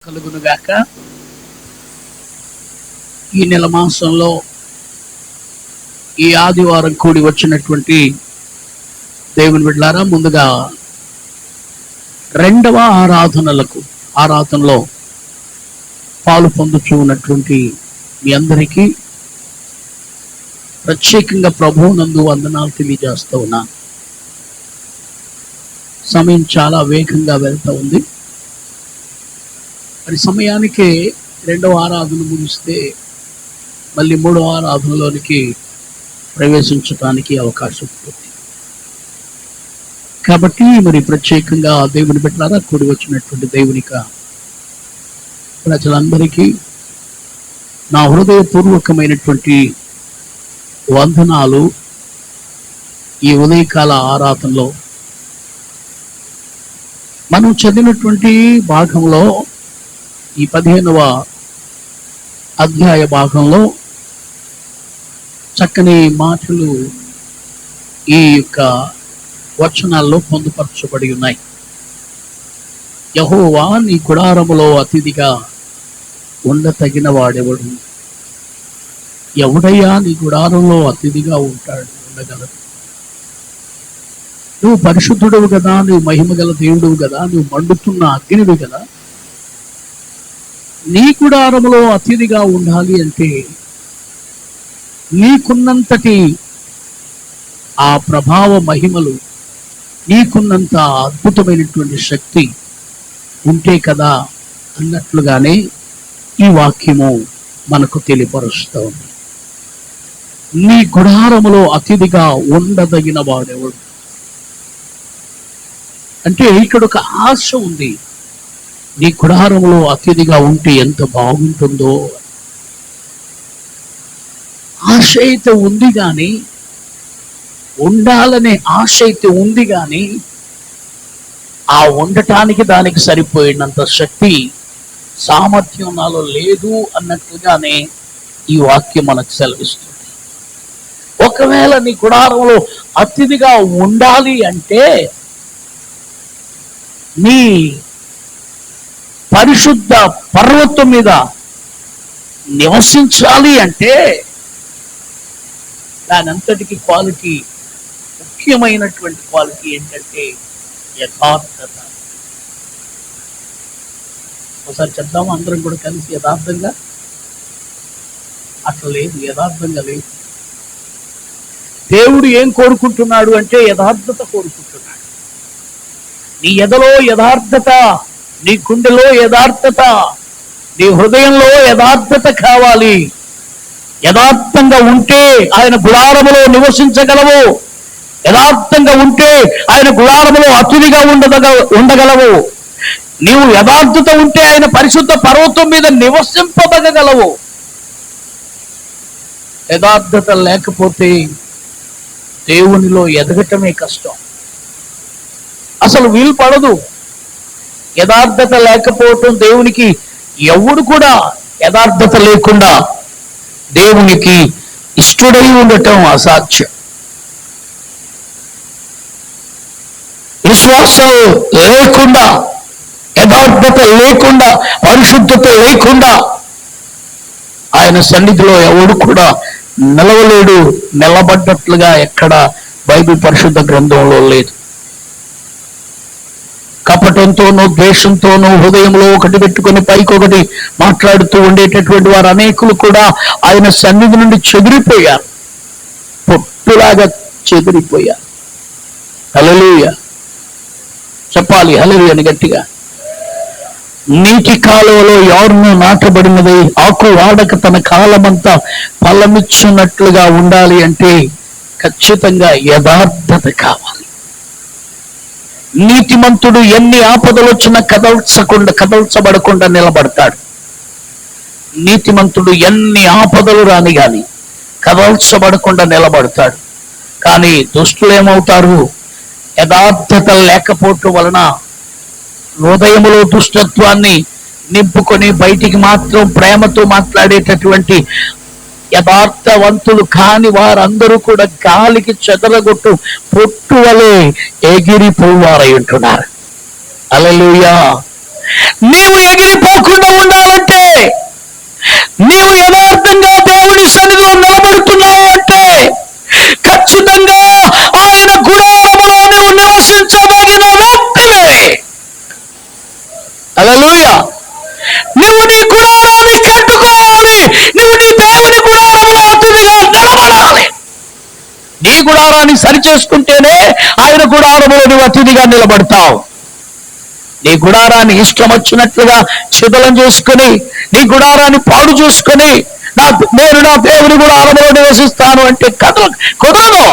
కలుగునుగాక. ఈ నెల మాసంలో ఈ ఆదివారం కూడి వచ్చినటువంటి దేవుని బిడ్డలారా, ముందుగా రెండవ ఆరాధనలో పాలు పొందుచూ ఉన్నటువంటి మీ అందరికీ ప్రత్యేకంగా ప్రభువునందు వందనాలు తెలియజేస్తూ ఉన్నాను. సమయం చాలా వేగంగా వెళ్తూ ఉంది. మరి సమయానికి రెండవ ఆరాధన ముగిస్తే మళ్ళీ మూడవ ఆరాధనలోనికి ప్రవేశించడానికి అవకాశం ఉంటుంది. కాబట్టి మరి ప్రత్యేకంగా దేవుని బిడ్డలారా, కూడి వచ్చినటువంటి దేవునిక ప్రజలందరికీ నా హృదయపూర్వకమైనటువంటి వందనాలు. ఈ ఉదయకాల ఆరాధనలో మనం చదివినటువంటి భాగంలో, ఈ 15వ అధ్యాయ భాగంలో చక్కని మాటలు ఈ యొక్క వచనాల్లో పొందుపరచబడి ఉన్నాయి. యెహోవా నీ గుడారములో అతిథిగా ఉండతగిన వాడెవడు? ఎవడయ్యా నీ గుడారంలో అతిథిగా ఉండగలడు? నువ్వు పరిశుద్ధుడవు కదా, నువ్వు మహిమ గల దేవుడువు కదా, నువ్వు మండుతున్న అగ్నివి కదా. నీ గుడారములో అతిథిగా ఉండాలి అంటే నీకున్నంతటి ఆ ప్రభావ మహిమలు, నీకున్నంత అద్భుతమైనటువంటి శక్తి ఉంటే కదా అన్నట్లుగానే ఈ వాక్యము మనకు తెలియపరుస్తూ ఉంది. నీ గుడారములో అతిథిగా ఉండదగిన వాడెవడు అంటే ఇక్కడ ఒక ఆశ ఉంది. నీ గుడారములో అతిథిగా ఉంటే ఎంత బాగుంటుందో ఆశ అయితే ఉంది, కానీ ఉండాలనే ఆశ అయితే ఉంది, కానీ ఆ ఉండటానికి దానికి సరిపోయినంత శక్తి సామర్థ్యం నాలో లేదు అన్నట్లుగానే ఈ వాక్యం మనకు సెలవిస్తుంది. ఒకవేళ నీ గుడారంలో అతిథిగా ఉండాలి అంటే, నీ పరిశుద్ధ పర్వతం మీద నివసించాలి అంటే దాని అంతటికి క్వాలిటీ, ముఖ్యమైనటువంటి క్వాలిటీ ఏంటంటే యథార్థత. ఒకసారి చెప్దాము అందరం కూడా కలిసి, యథార్థంగా. అట్లా లేదు, యథార్థంగా లేదు. దేవుడు ఏం కోరుకుంటున్నాడు అంటే యథార్థత కోరుకుంటున్నాడు. నీ ఎదలో యథార్థత, నీ గుండెలో యథార్థత, నీ హృదయంలో యథార్థత కావాలి. యథార్థంగా ఉంటే ఆయన గుడారములో నివసించగలవు. యథార్థంగా ఉంటే ఆయన గుడారములో అతిథిగా ఉండగలవు. నీవు యథార్థత ఉంటే ఆయన పరిశుద్ధ పర్వతం మీద నివసింపబడగలవు. యథార్థత లేకపోతే దేవునిలో ఎదగటమే కష్టం, అసలు వీలు పడదు. యథార్థత లేకపోవటం దేవునికి, ఎవడు కూడా యథార్థత లేకుండా దేవునికి ఇష్టడై ఉండటం అసాధ్యం. విశ్వాసం లేకుండా, యథార్థత లేకుండా, పరిశుద్ధత లేకుండా ఆయన సన్నిధిలో ఎవడు కూడా నిలవలేడు. నిలబడ్డట్లుగా ఎక్కడ బైబిల్ పరిశుద్ధ గ్రంథంలో లేదు. కపటంతోనూ ద్వేషంతోనూ హృదయంలో ఒకటి పెట్టుకొని పైకొకటి మాట్లాడుతూ ఉండేటటువంటి వారు అనేకులు కూడా ఆయన సన్నిధి నుండి చెదిరిపోయారు, పొట్టులాగా చెదిరిపోయారు. హల్లెలూయా చెప్పాలి, హల్లెలూయా అని గట్టిగా. నీటి కాలువలో ఎవరినో నాటబడినది ఆకు వాడక తన కాలమంతా ఫలమిచ్చున్నట్లుగా ఉండాలి అంటే ఖచ్చితంగా యథార్థత కావాలి. నీతిమంతుడు ఎన్ని ఆపదలు వచ్చినా కదల్చబడకుండా నిలబడతాడు. నీతిమంతుడు ఎన్ని ఆపదలు రాని గాని కదల్చబడకుండా నిలబడతాడు. కానీ దుష్టులు ఏమవుతారు? యథార్థత లేకపోవటం వలన హృదయములో దుష్టత్వాన్ని నింపుకొని బయటికి మాత్రం ప్రేమతో మాట్లాడేటటువంటి యథార్థవంతులు కాని వారందరూ కూడా గాలికి చెదరగొట్టు పొట్టు వలె ఎగిరిపోవారై ఉంటున్నారు. హల్లెలూయా. నీవు ఎగిరిపోకుండా నువ్వు నీ గుడారాన్ని కట్టుకోవాలి. నువ్వు నీ దేవుని గుడారంలో అతిథిగా నిలబడాలి. నీ గుడారాన్ని సరిచేసుకుంటేనే ఆయన గుడారంలో నువ్వు అతిథిగా నిలబడతావు. నీ గుడారాన్ని ఇష్టం వచ్చినట్లుగా శిథిలం చేసుకుని, నీ గుడారాన్ని పాడు చేసుకుని, నేను నా దేవుని గుడారంలో నివసిస్తాను అంటే కుదరదు.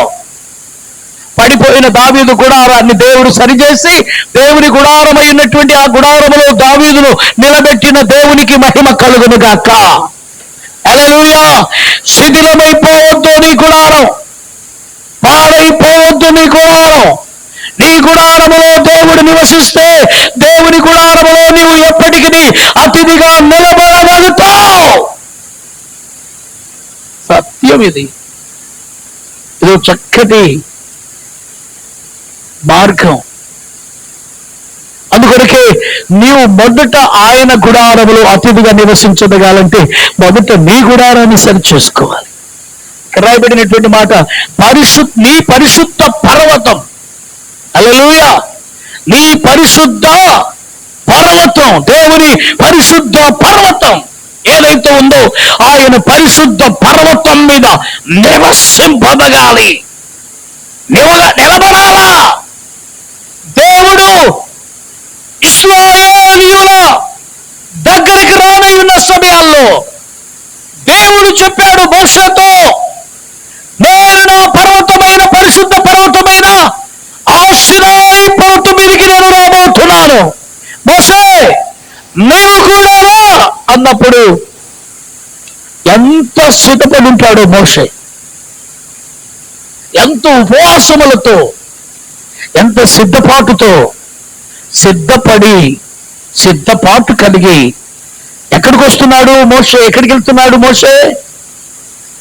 పడిపోయిన దావీదు గుడారాన్ని దేవుడు సరిచేసి, దేవుని గుడారమైనటువంటి ఆ గుడారములో దావీదును నిలబెట్టిన దేవునికి మహిమ కలుగును గాక. హల్లెలూయా. శిథిలమైపోవద్దు నీ గుడారం, పాడైపోవద్దు నీ గుడారం. నీ గుడారములో దేవుడు నివసిస్తే దేవుని గుడారములో నీవు ఎప్పటికీ అతిథిగా నిలబడగలుగుతావు. సత్యం ఇది. ఇది చక్కటి మార్గం. అందుకొరకే నీవు మొదట ఆయన గుడారములో అతిథిగా నివసించదగాలంటే మొదట నీ గుడారాన్ని సరి చేసుకోవాలి. రాయబడినటువంటి మాట, నీ పరిశుద్ధ పర్వతం. హల్లెలూయా. నీ పరిశుద్ధ పర్వతం, దేవుని పరిశుద్ధ పర్వతం ఏదైతే ఉందో ఆయన పరిశుద్ధ పర్వతం మీద నివసింపదగాలి, నిలబడాలా. దేవుడు ఇశ్రాయేలీయుల దగ్గరికి రానయ్యున్న సమయాల్లో దేవుడు చెప్పాడు మోషేతో, నేను నా పర్వతమైన పరిశుద్ధ పర్వతమైన ఆ సీనాయి పర్వతం మీదకి నేను రాబోతున్నాను, మోషే నీవు కూడా రా అన్నప్పుడు ఎంత సిద్ధపడి ఉంటాడో మోషే. ఎంత ఉపవాసములతో, ఎంత సిద్ధపాటుతో, సిద్ధపాటు కలిగి ఎక్కడికి వస్తున్నాడు మోషే? ఎక్కడికి వెళ్తున్నాడు మోషే?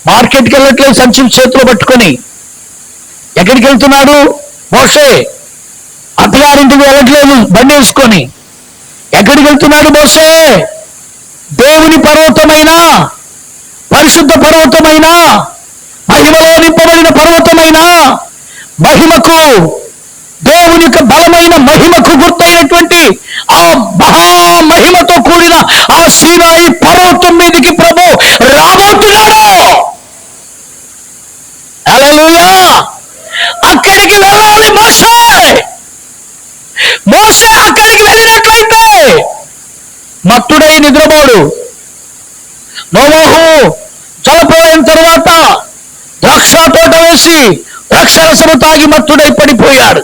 మార్కెట్కి వెళ్ళట్లేదు సంచి చేతిలో పట్టుకొని. ఎక్కడికి వెళ్తున్నాడు మోషే? అత్తగారింటికి వెళ్ళట్లేదు బండి వేసుకొని. ఎక్కడికి వెళ్తున్నాడు మోషే? దేవుని పర్వతమైన, పరిశుద్ధ పర్వతమైన, మహిమలో నింపబడిన పర్వతమైన, మహిమకు, దేవుని యొక్క బలమైన మహిమకు గుర్తైనటువంటి ఆ మహామహిమతో కూడిన ఆ సీనాయి పర్వతం మీదకి ప్రభు రాబోతున్నాడు. హల్లెలూయా. అక్కడికి వెళ్ళాలి మోషే. అక్కడికి వెళ్ళినట్లయితే మత్తుడై నిద్రపోడు. నోవాహు జలప్రళయం తర్వాత ద్రాక్ష తోట వేసి ద్రాక్షరసము తాగి మత్తుడై పడిపోయాడు.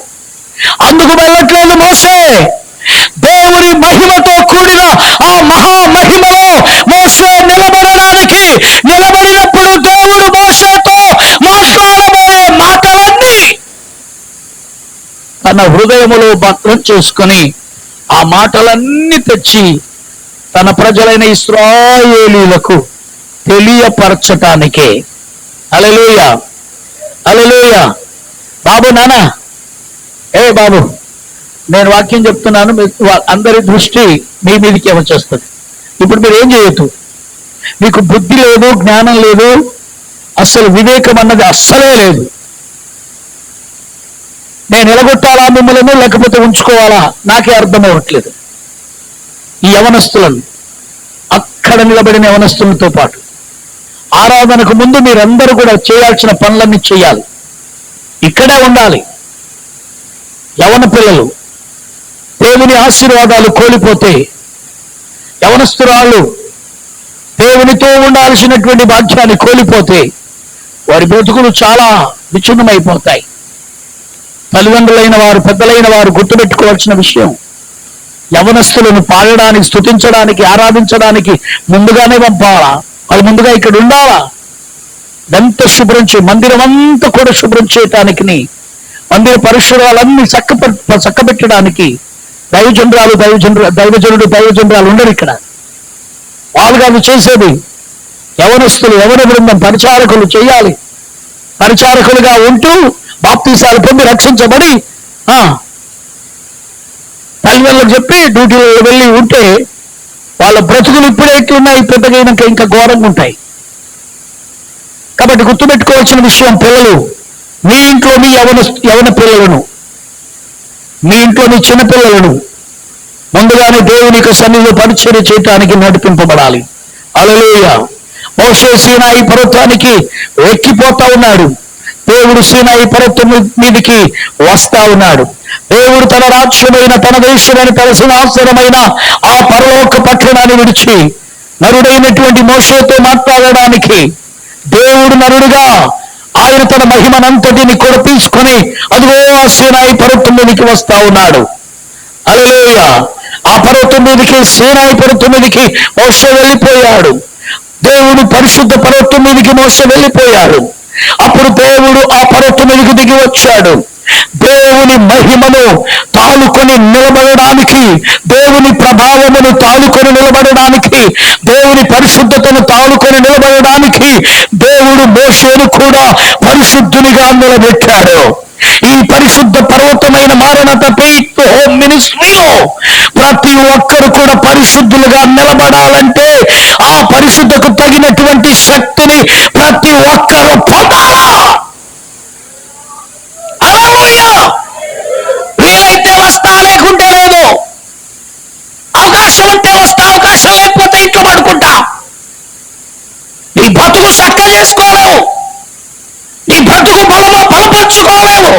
అందుకు వెళ్ళట్లేదు మోషే. దేవుని మహిమతో కూడిన ఆ మహామహిమలో మోషే నిలబడినప్పుడు దేవుడు మోషేతో మాట్లాడబోయే మాటలన్నీ తన హృదయములో భద్రం చేసుకొని ఆ మాటలన్నీ తెచ్చి తన ప్రజలైన ఇశ్రాయేలీయులకు తెలియపరచటానికే. హల్లెలూయా, హల్లెలూయా. బాబు నాన్న, బాబు నేను వాక్యం చెప్తున్నాను, అందరి దృష్టి మీ మీదకి వచ్చేస్తుంది. ఇప్పుడు మీరు ఏం చేయొద్దు. మీకు బుద్ధి లేదు, జ్ఞానం లేదు, అసలు వివేకం అన్నది అస్సలే లేదు. నేను నిలగొట్టాలా మిమ్మల్ని లేకపోతే ఉంచుకోవాలా నాకే అర్థం అవ్వట్లేదు. ఈ యవనస్తులను, అక్కడ నిలబడిన యవనస్తులతో పాటు ఆరాధనకు ముందు మీరందరూ కూడా చేయాల్సిన పనులన్నీ చేయాలి. ఇక్కడే ఉండాలి. యవన పిల్లలు దేవుని ఆశీర్వాదాలు కోల్పోతే, యవనస్తురాళ్ళు దేవునితో ఉండాల్సినటువంటి భాగ్యాన్ని కోల్పోతే వారి బ్రతుకులు చాలా విచ్ఛిన్నమైపోతాయి. తల్లిదండ్రులైన వారు, పెద్దలైన వారు గుర్తుపెట్టుకోవాల్సిన విషయం, యవనస్తులను పాడడానికి, స్తుతించడానికి, ఆరాధించడానికి ముందుగానే పంపాలా. వాళ్ళు ముందుగా ఇక్కడ ఉండాలా. ఎంత శుభ్రం మందిరం అంతా కూడా శుభ్రం చేయటానికి, మందిర పరిసరాలన్నీ చక్కబెట్టడానికి దైవజనురాలు ఉండరు ఇక్కడ. వాళ్ళు కాదు చేసేది. యవనస్తులు, యవన బృందం, పరిచారకులు చేయాలి. పరిచారకులుగా ఉంటూ బాప్తీసాలు పొంది రక్షించబడి తల్లిదండ్రులకు చెప్పి డ్యూటీలో వెళ్ళి ఉంటే వాళ్ళ బ్రతుకులు ఇప్పుడే ఎట్లున్నాయి, పెద్దగైనాక ఇంకా ఘోరంగా ఉంటాయి. కాబట్టి గుర్తుపెట్టుకోవాల్సిన విషయం, పిల్లలు, మీ ఇంట్లో మీ యవన పిల్లలను, మీ ఇంట్లో మీ చిన్నపిల్లలను ముందుగానే దేవునికి సన్నిధిలో పరిచర్య చేయటానికి నడిపింపబడాలి. హల్లెలూయా. మోషే సీనాయి పర్వతానికి ఎక్కిపోతా ఉన్నాడు. దేవుడు సీనాయి పర్వతం మీదికి వస్తా ఉన్నాడు. దేవుడు తన రాజ్యమైన, తన దేశమైన, తన సింహాసనమైన ఆ పరలోక పట్టణాన్ని విడిచి నరుడైనటువంటి మోషేతో మాట్లాడడానికి దేవుడు నరుడుగా ఆయన తన మహిమనంతటిని కూడా తీసుకొని అదిగో ఆ సీనాయి పర్వతం మీదకి వస్తా ఉన్నాడు. హల్లెలూయా. ఆ పర్వతం మీదకి, సీనాయి పర్వతం మీదకి మోషే వెళ్ళిపోయాడు. దేవుడు పరిశుద్ధ పర్వతం మీదకి మోషే వెళ్ళిపోయాడు. అప్పుడు దేవుడు ఆ పర్వతం మీదకి దిగి వచ్చాడు. దేవుని మహిమను తాలుకొని నిలబడడానికి, దేవుని ప్రభావమును తాలుకొని నిలబడడానికి, దేవుని పరిశుద్ధతను తాలుకొని నిలబడడానికి దేవుడు మోషేను కూడా పరిశుద్ధునిగా నిలబెట్టాడు. ఈ పరిశుద్ధ పర్వతమైన మారణత పీక్ హోమ్ మినిస్ట్రీలో ప్రతి ఒక్కరు కూడా పరిశుద్ధులుగా నిలబడాలంటే ఆ పరిశుద్ధకు తగినటువంటి శక్తిని ప్రతి ఒక్కరూ పొందాలా. హల్లెలూయా. వీలైతే వస్తా, లేకుంటే లేదు. అవకాశం ఉంటే వస్తా, అవకాశం లేకపోతే ఇంట్లో పడుకుంటా. నీ బ్రతుకు చక్క చేసుకోలేవు, నీ బ్రతుకు బలపరుచుకోలేవు.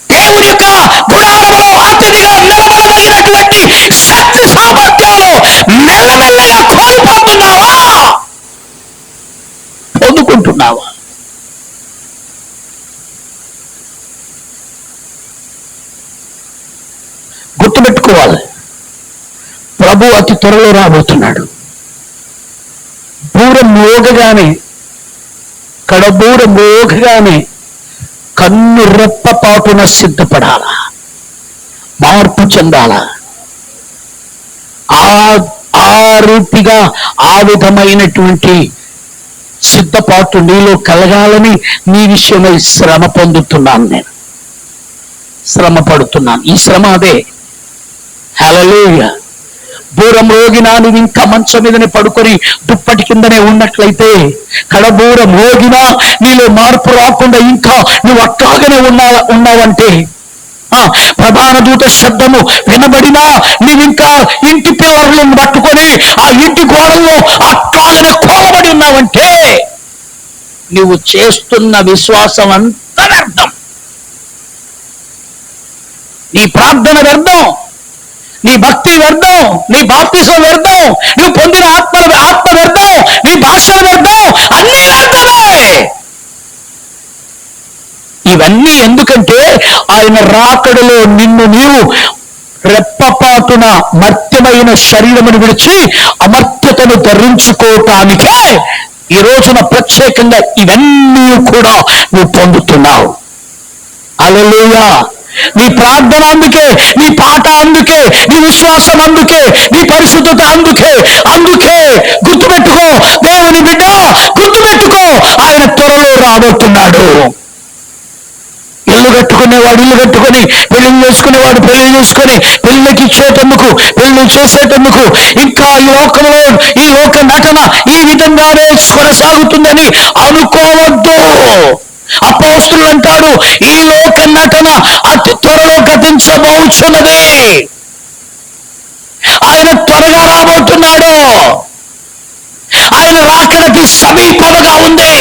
దేవుని యొక్క గుడారంలో అతిథిగా నిలబడగలిగినటువంటి శక్తి సామర్థ్యాలు మెల్లమెల్లగా కోల్పోతున్నావా, పొందుకుంటున్నావా? గుర్తుపెట్టుకోవాలి, ప్రభు అతి త్వరలో రాబోతున్నాడు. బూర మోగగానే, కడబూర మోగగానే కన్ను రెప్పపాటున సిద్ధపడాలా, మార్పు చెందాలా. ఆ రీతిగా ఆ విధమైనటువంటి సిద్ధపాటు నీలో కలగాలని నీ విషయమై శ్రమ పొందుతున్నాను. నేను శ్రమ పడుతున్నాను. ఈ శ్రమ అదే. హల్లెలూయా. బూరం మోగినా నువ్వు ఇంకా మంచం మీదనే పడుకొని దుప్పటి కిందనే ఉన్నట్లయితే, కడబూరం మోగినా నీలో మార్పు రాకుండా ఇంకా నువ్వు అట్లాగనే ఉన్నావంటే, ప్రధాన దూత శబ్దము వినబడినా నీవింకా ఇంటి పిల్లర్లను పట్టుకొని ఆ ఇంటి గోడల్లో అట్లాగనే కోలబడి ఉన్నావంటే నువ్వు చేస్తున్న విశ్వాసం అంతా వ్యర్థం. నీ ప్రార్థన వ్యర్థం, నీ భక్తి వ్యర్థం, నీ బాప్తిసం వ్యర్థం, నువ్వు పొందిన ఆత్మ వ్యర్థం, నీ భాషలు వ్యర్థం, అన్నీ వ్యర్థమే. ఇవన్నీ ఎందుకంటే ఆయన రాకడలో నిన్ను నీవు రెప్పపాటున మర్త్యమైన శరీరమును విడిచి అమర్త్యతను ధరించుకోవటానికే ఈ రోజున ప్రత్యేకంగా ఇవన్నీ కూడా నువ్వు పొందుతున్నావు. హల్లెలూయా. నీ ప్రార్థన అందుకే, నీ పాట అందుకే, నీ విశ్వాసం అందుకే, నీ పరిశుద్ధత అందుకే. గుర్తుపెట్టుకో దేవుని బిడ్డ, గుర్తుపెట్టుకో ఆయన త్వరలో రాబోతున్నాడు. ఇల్లు కట్టుకునేవాడు ఇల్లు కట్టుకొని, పెళ్లి చేసుకునేవాడు పెళ్లి చేసుకొని, పెళ్లికి ఇచ్చేటందుకు, పెళ్లి చేసేటందుకు ఇంకా ఈ లోక నటన ఈ విధంగానే కొనసాగుతుందని అనుకోవద్దు. అపోస్తులు అంటాడు, ఈ లోక నటన అతి త్వరలో గతించబోచున్నది. ఆయన త్వరగా రాబోతున్నాడు. ఆయన రాకడకి సమీపముగా ఉంది.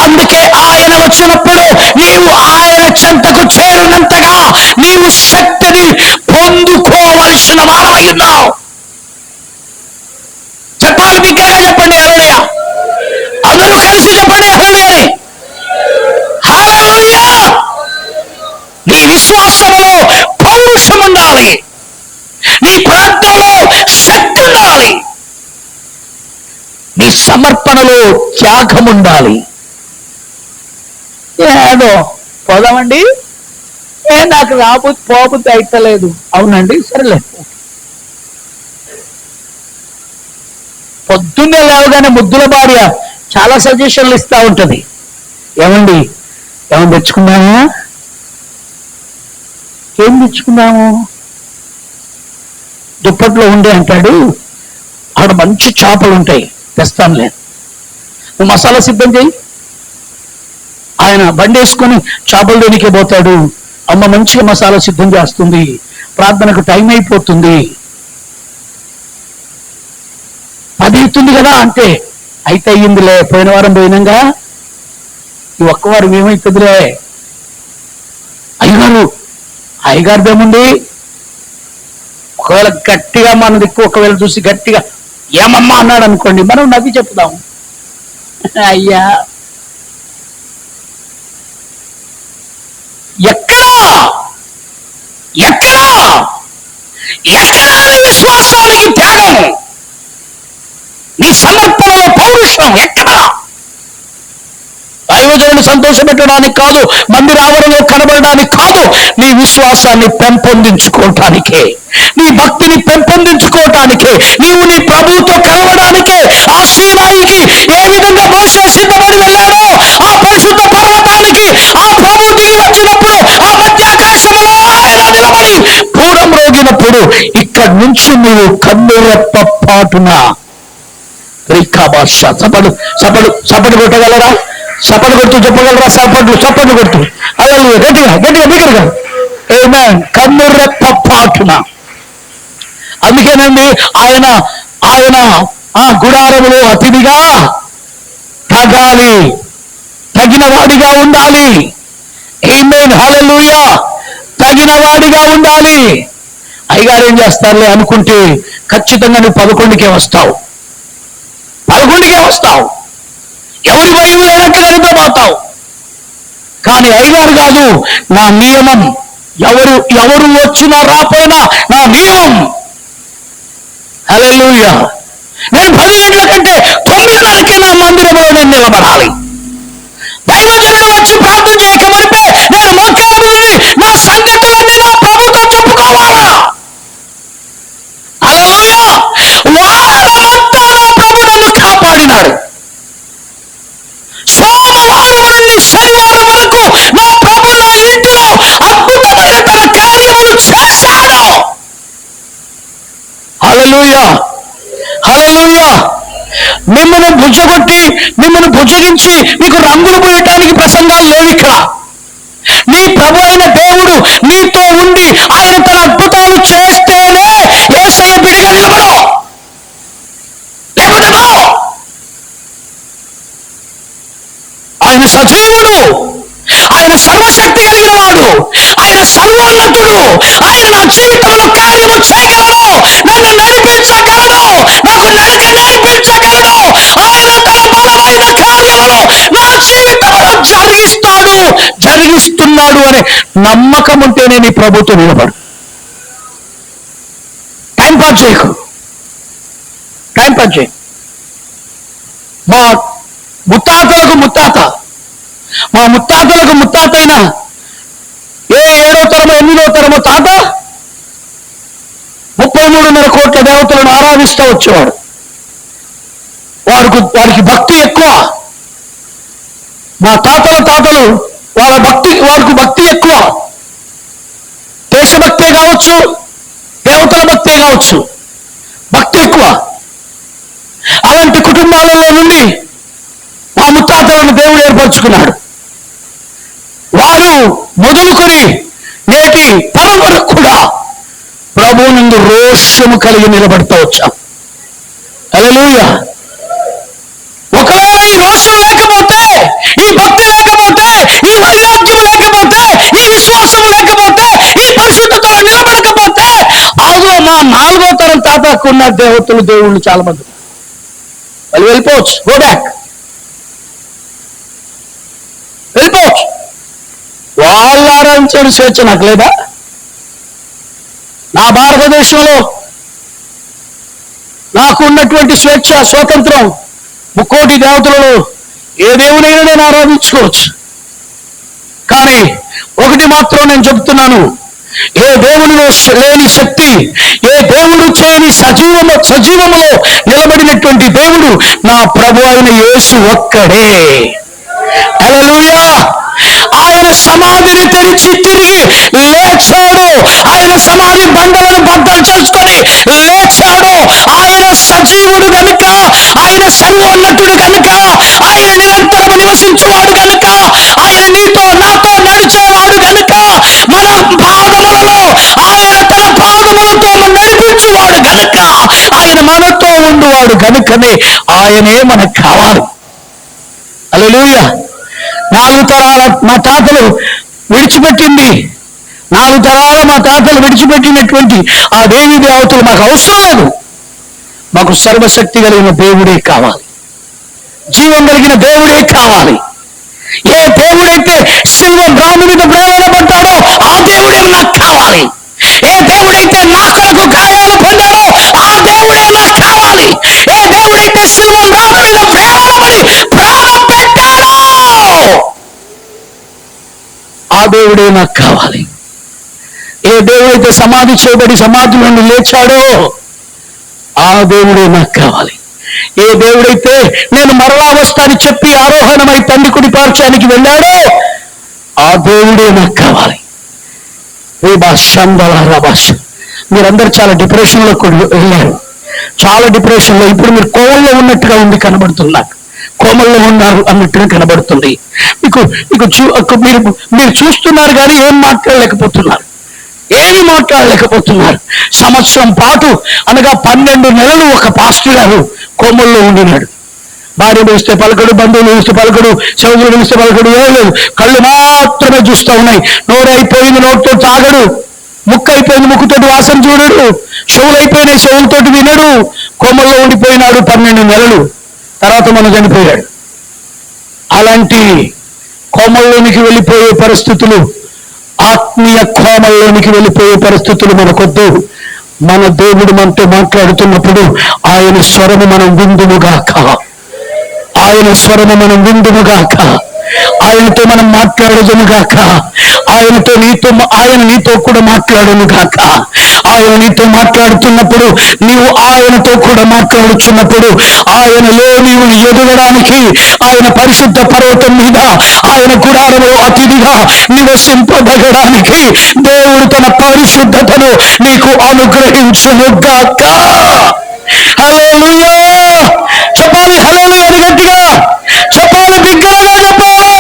అందుకే ఆయన వచ్చినప్పుడు నీవు ఆయన చెంతకు చేరినంతగా నీవు శక్తిని పొందుకోవలసిన వారమై ఉన్నావు. చెప్పాలి, బిగ్గరగా చెప్పండి హల్లెలూయా. అందరూ కలిసి చెప్పండి హల్లెలూయా. హల్లెలూయా. నీ విశ్వాసములో పౌరుషం ఉండాలి, నీ ప్రార్థనలో శక్తి ఉండాలి, నీ సమర్పణలో త్యాగం ఉండాలి. ఏదో పోదామండి, నాకు పోబుద్ది అయితలేదు. అవునండి, సరేలే. పొద్దున్నే లేవగానే ముద్దుల భార్య చాలా సజెషన్లు ఇస్తా ఉంటది. ఏమండి, ఏమని తెచ్చుకున్నాము, ఏం తెచ్చుకున్నాము? దుప్పట్లో ఉండే అంటాడు, అక్కడ మంచి చేపలు ఉంటాయి, తెస్తానులే, నువ్వు మసాలా సిద్ధం చేయి. ఆయన బండి వేసుకొని చేపల దేనికే పోతాడు. అమ్మ మంచిగా మసాలా సిద్ధం చేస్తుంది, ప్రార్థనకు టైం అయిపోతుంది, 10 అవుతుంది కదా అంటే, అయితే అయ్యిందిలే, పోయిన వారం పోయినాగా ఈ ఒక్క వారం ఏమవుతుందిలే. అయ్యగారిదేముంది, ఒకవేళ గట్టిగా మన దిక్కు ఒకవేళ చూసి గట్టిగా ఏమమ్మా అన్నాడు అనుకోండి, మనం నవ్వి చెప్తాం, అయ్యా ఎక్కడా విశ్వాసానికి త్యాగం, నీ సమర్పణలో పౌరుషం ఎక్కడా? దైవజనుని సంతోషపెట్టడానికి కాదు, మందిర ఆవరణలో కనబడడానికి కాదు, నీ విశ్వాసాన్ని పెంపొందించుకోవటానికే, నీ భక్తిని పెంపొందించుకోవటానికే, నీవు నీ ప్రభువుతో కలవడానికే. ఆ సీనాయికి ఏ విధంగా మోషే సిద్ధపడి వెళ్ళాడో, ఆ పరిశుద్ధ పర్వతానికి ఆ ప్రభు దిగి వచ్చినప్పుడు ఆ మధ్యాకాశంలో ఆయన నిలబడి పూరం రోగినప్పుడు ఇక్కడి నుంచి నువ్వు కన్నురెప్ప పాటున సపడు కొట్టగలరా? చప్పట్లు కొడుతూ చెప్పగలరా? చప్పట్లు కొడుతూ అలా గట్టిగా బిగ్గరగా ఆమేన్. కన్నురెప్ప పాటున. అందుకేనండి ఆయన ఆ గుడారములో అతిథిగా తగాలి, తగిన వాడిగా ఉండాలి. ఆమేన్, హల్లెలూయా. తగిన వాడిగా ఉండాలి. అయ్యగారు ఏం చేస్తారులే అనుకుంటే ఖచ్చితంగా నువ్వు 11కే వస్తావు, 11కే వస్తావు. ఎవరి భయం లేనట్టుగా నిద్రపోతావు. కానీ అయ్యగారు కాదు, నా నియమం. ఎవరు వచ్చినా రాపోయినా నా నియమం. హల్లెలూయా. నేను 10 గంటల కంటే 9:30కే నా మందిరంలో నేను నిలబడాలి. దైవజనుడు వచ్చి ప్రార్థన చేయకమనిపే నేను మోకాళ్ళమీద నా సంగతులన్నీ నా ప్రభుతో చెప్పుకోవాలా? హల్లెలూయా. వారమంతా నా ప్రభు నన్ను కాపాడినాడు. సోమవారం నుండి శనివారం వరకు నా ప్రభు నా ఇంటిలో అద్భుతమైన తన కార్యములు చేశాడు. హల్లెలూయా, హల్లెలూయా. మిమ్మల్ని బుజ్జగొట్టి, మిమ్మల్ని బుజ్జగించి మీకు రంగులు పోయటానికి ప్రసంగాలు లేవు ఇక్కడ. నీ ప్రభు అయిన దేవుడు నీతో ఉండి ఆయన తన అద్భుతాలు చేస్తేనే యేసయ్య బిడిగా నిలబడు, లేకపోతే నో. ఆయన సజీవుడు, ఆయన సర్వశక్తి కలిగిన వాడు, ఆయన సర్వోన్నతుడు. ఆయన నా జీవితంలో కార్యము చేయగలడు, నన్ను నడిపించగలడు, నాకు నడక నేర్పించగలడు. ఆయన తన బలమైన కార్యములు నా జీవితంలో జరిగిస్తున్నాడు అనే నమ్మకం ఉంటేనే నీ ప్రభుత్వం నిలబడు. టైం పాస్ చేయకు. మా ముత్తాతలకు ముత్తాత అయినా 7వ తరమో 8వ తరమో తాత 33.5 కోట్ల దేవతలను ఆరాధిస్తూ వచ్చేవాడు. వారికి భక్తి ఎక్కువ. మా తాతలు వారికి భక్తి ఎక్కువ. దేశభక్తే కావచ్చు, దేవతల భక్తే కావచ్చు, భక్తి ఎక్కువ. అలాంటి కుటుంబాలలో నుండి మా ముత్తాతలను దేవుడు ఏర్పరచుకున్నాడు. వారు మొదలుకొని నేటి తరం వరకు కూడా ప్రభువు నందు రోషము కలిగి నిలబడుతూ వచ్చాం. హల్లెలూయా. ఒకవేళ ఈ రోషం లేకపోతే, ఈ భక్తి లేకపోతే, ఈ వైరాగ్యం లేకపోతే, ఈ విశ్వాసం లేకపోతే, ఈ పరిశుద్ధతలో నిలబడకపోతే, అదో మా 4వ తరం తాతకు ఉన్న దేవుళ్ళు చాలా మంది వాళ్ళు వెళ్ళిపోవచ్చు. గో బ్యాక్, వెళ్ళిపోవచ్చు. వాళ్ళు ఆరాధించే స్వేచ్ఛ నాకు లేదా? నా భారతదేశంలో నాకు ఉన్నటువంటి స్వేచ్ఛ, స్వాతంత్రం, 3 కోటి దేవతలలో ఏ దేవుడైనా నేను ఆరాధించుకోవచ్చు. కానీ ఒకటి మాత్రం నేను చెప్తున్నాను, ఏ దేవునిలో లేని శక్తి, ఏ దేవుడు చేయని సజీవములో నిలబడినటువంటి దేవుడు నా ప్రభు అయిన యేసు ఒక్కడే. హల్లెలూయా. ఆయన సమాధిని తెరిచి తిరిగి లేచాడు. ఆయన సమాధి బండలను బద్దలు చేసుకొని లేచాడు. ఆయన సజీవుడు గనుక, ఆయన సర్వోన్నతుడు గనుక, ఆయన నిరంతరం నివసించేవాడు గనుక, ఆయన నీతో నాతో నడిచేవాడు గనుక, మన పాదములలో ఆయన తన మనతో ఉండువాడు కనుకనే ఆయనే మనకు కావాలి. హల్లెలూయా. 4 తరాల మా తాతలు విడిచిపెట్టింది, 4 తరాల మా తాతలు విడిచిపెట్టినటువంటి ఆ దేవి దేవతలు మాకు అవసరం లేదు. మాకు సర్వశక్తి కలిగిన దేవుడే కావాలి, జీవం కలిగిన దేవుడే కావాలి. ఏ దేవుడైతే సిల్వర్ రాము మీద వేలాడబడ్డాడో ఆ దేవుడే నాకు కావాలి. ఏ దేవుడైతే నా కొరకు గాయాలు పొందాడో ఆ దేవుడే నాకు కావాలి. ఏ దేవుడైతే సిల్వర్ రాము మీద వేలాడబడి ప్రాణం పెట్టాడో ఆ దేవుడే నాకు కావాలి. ఏ దేవుడైతే సమాధి చేయబడి సమాధి నుండి లేచాడో ఆ దేవుడే నాకు కావాలి. ఏ దేవుడైతే నేను మరలా వస్తానని చెప్పి ఆరోహణమై తండ్రి కుడి పార్శ్వానికి వెళ్ళాడో ఆ దేవుడే నాకు కావాలి. మీరందరూ చాలా డిప్రెషన్లో వెళ్ళారు, చాలా డిప్రెషన్లో. ఇప్పుడు మీరు కోమల్లో ఉన్నట్టుగా ఉంది కనబడుతున్నారు, కోమల్లో ఉన్నారు అన్నట్టుగా కనబడుతుంది మీకు. మీరు చూస్తున్నారు కానీ ఏం మాట్లాడలేకపోతున్నారు, ఏమి మాట్లాడలేకపోతున్నారు. సంవత్సరం పాటు అనగా 12 నెలలు ఒక పాస్టర్ గారు కోమల్లో ఉండినాడు. భార్య పిలిస్తే పలకడు, బంధువులు పిలిస్తే పలకడు, సోదరులు పిలిస్తే పలకడు, ఏం లేదు. కళ్ళు మాత్రమే చూస్తూ ఉన్నాయి. నోరు అయిపోయింది, నోటితో తాగడు. ముక్కు అయిపోయింది, ముక్కుతోటి వాసన చూడడు. చెవులు అయిపోయినాయి, చెవులతోటి వినడు. కోమల్లో ఉండిపోయినాడు 12 నెలలు. తర్వాత మనం చనిపోయాడు. అలాంటి కోమల్లోనికి వెళ్ళిపోయే పరిస్థితులు, ఆత్మీయ కోమల్లోనికి వెళ్ళిపోయే పరిస్థితులు మనకొద్దు. మన దేవుడు మనతో మాట్లాడుతున్నప్పుడు ఆయన స్వరము మనం విందుముగాక, ఆయన స్వరము మనం విందుముగాక, ఆయనతో మనం మాట్లాడదుముగాక, ఆయన నీతో కూడా మాట్లాడునుగాక. ఆయన నీతో మాట్లాడుతున్నప్పుడు నీవు ఆయనతో కూడా మాట్లాడుచున్నప్పుడు ఆయనలో నీవు ఎదగడానికి, ఆయన పరిశుద్ధ పర్వతం మీద ఆయన గుడారలో అతిథిగా నివసింపబడడానికి దేవుడు తన పరిశుద్ధతను నీకు అనుగ్రహించునుగాక. హల్లెలూయా. చెప్పాలి హల్లెలూయా అని గట్టిగా చెప్పాలి, బిగ్గరగా చెప్పాలా.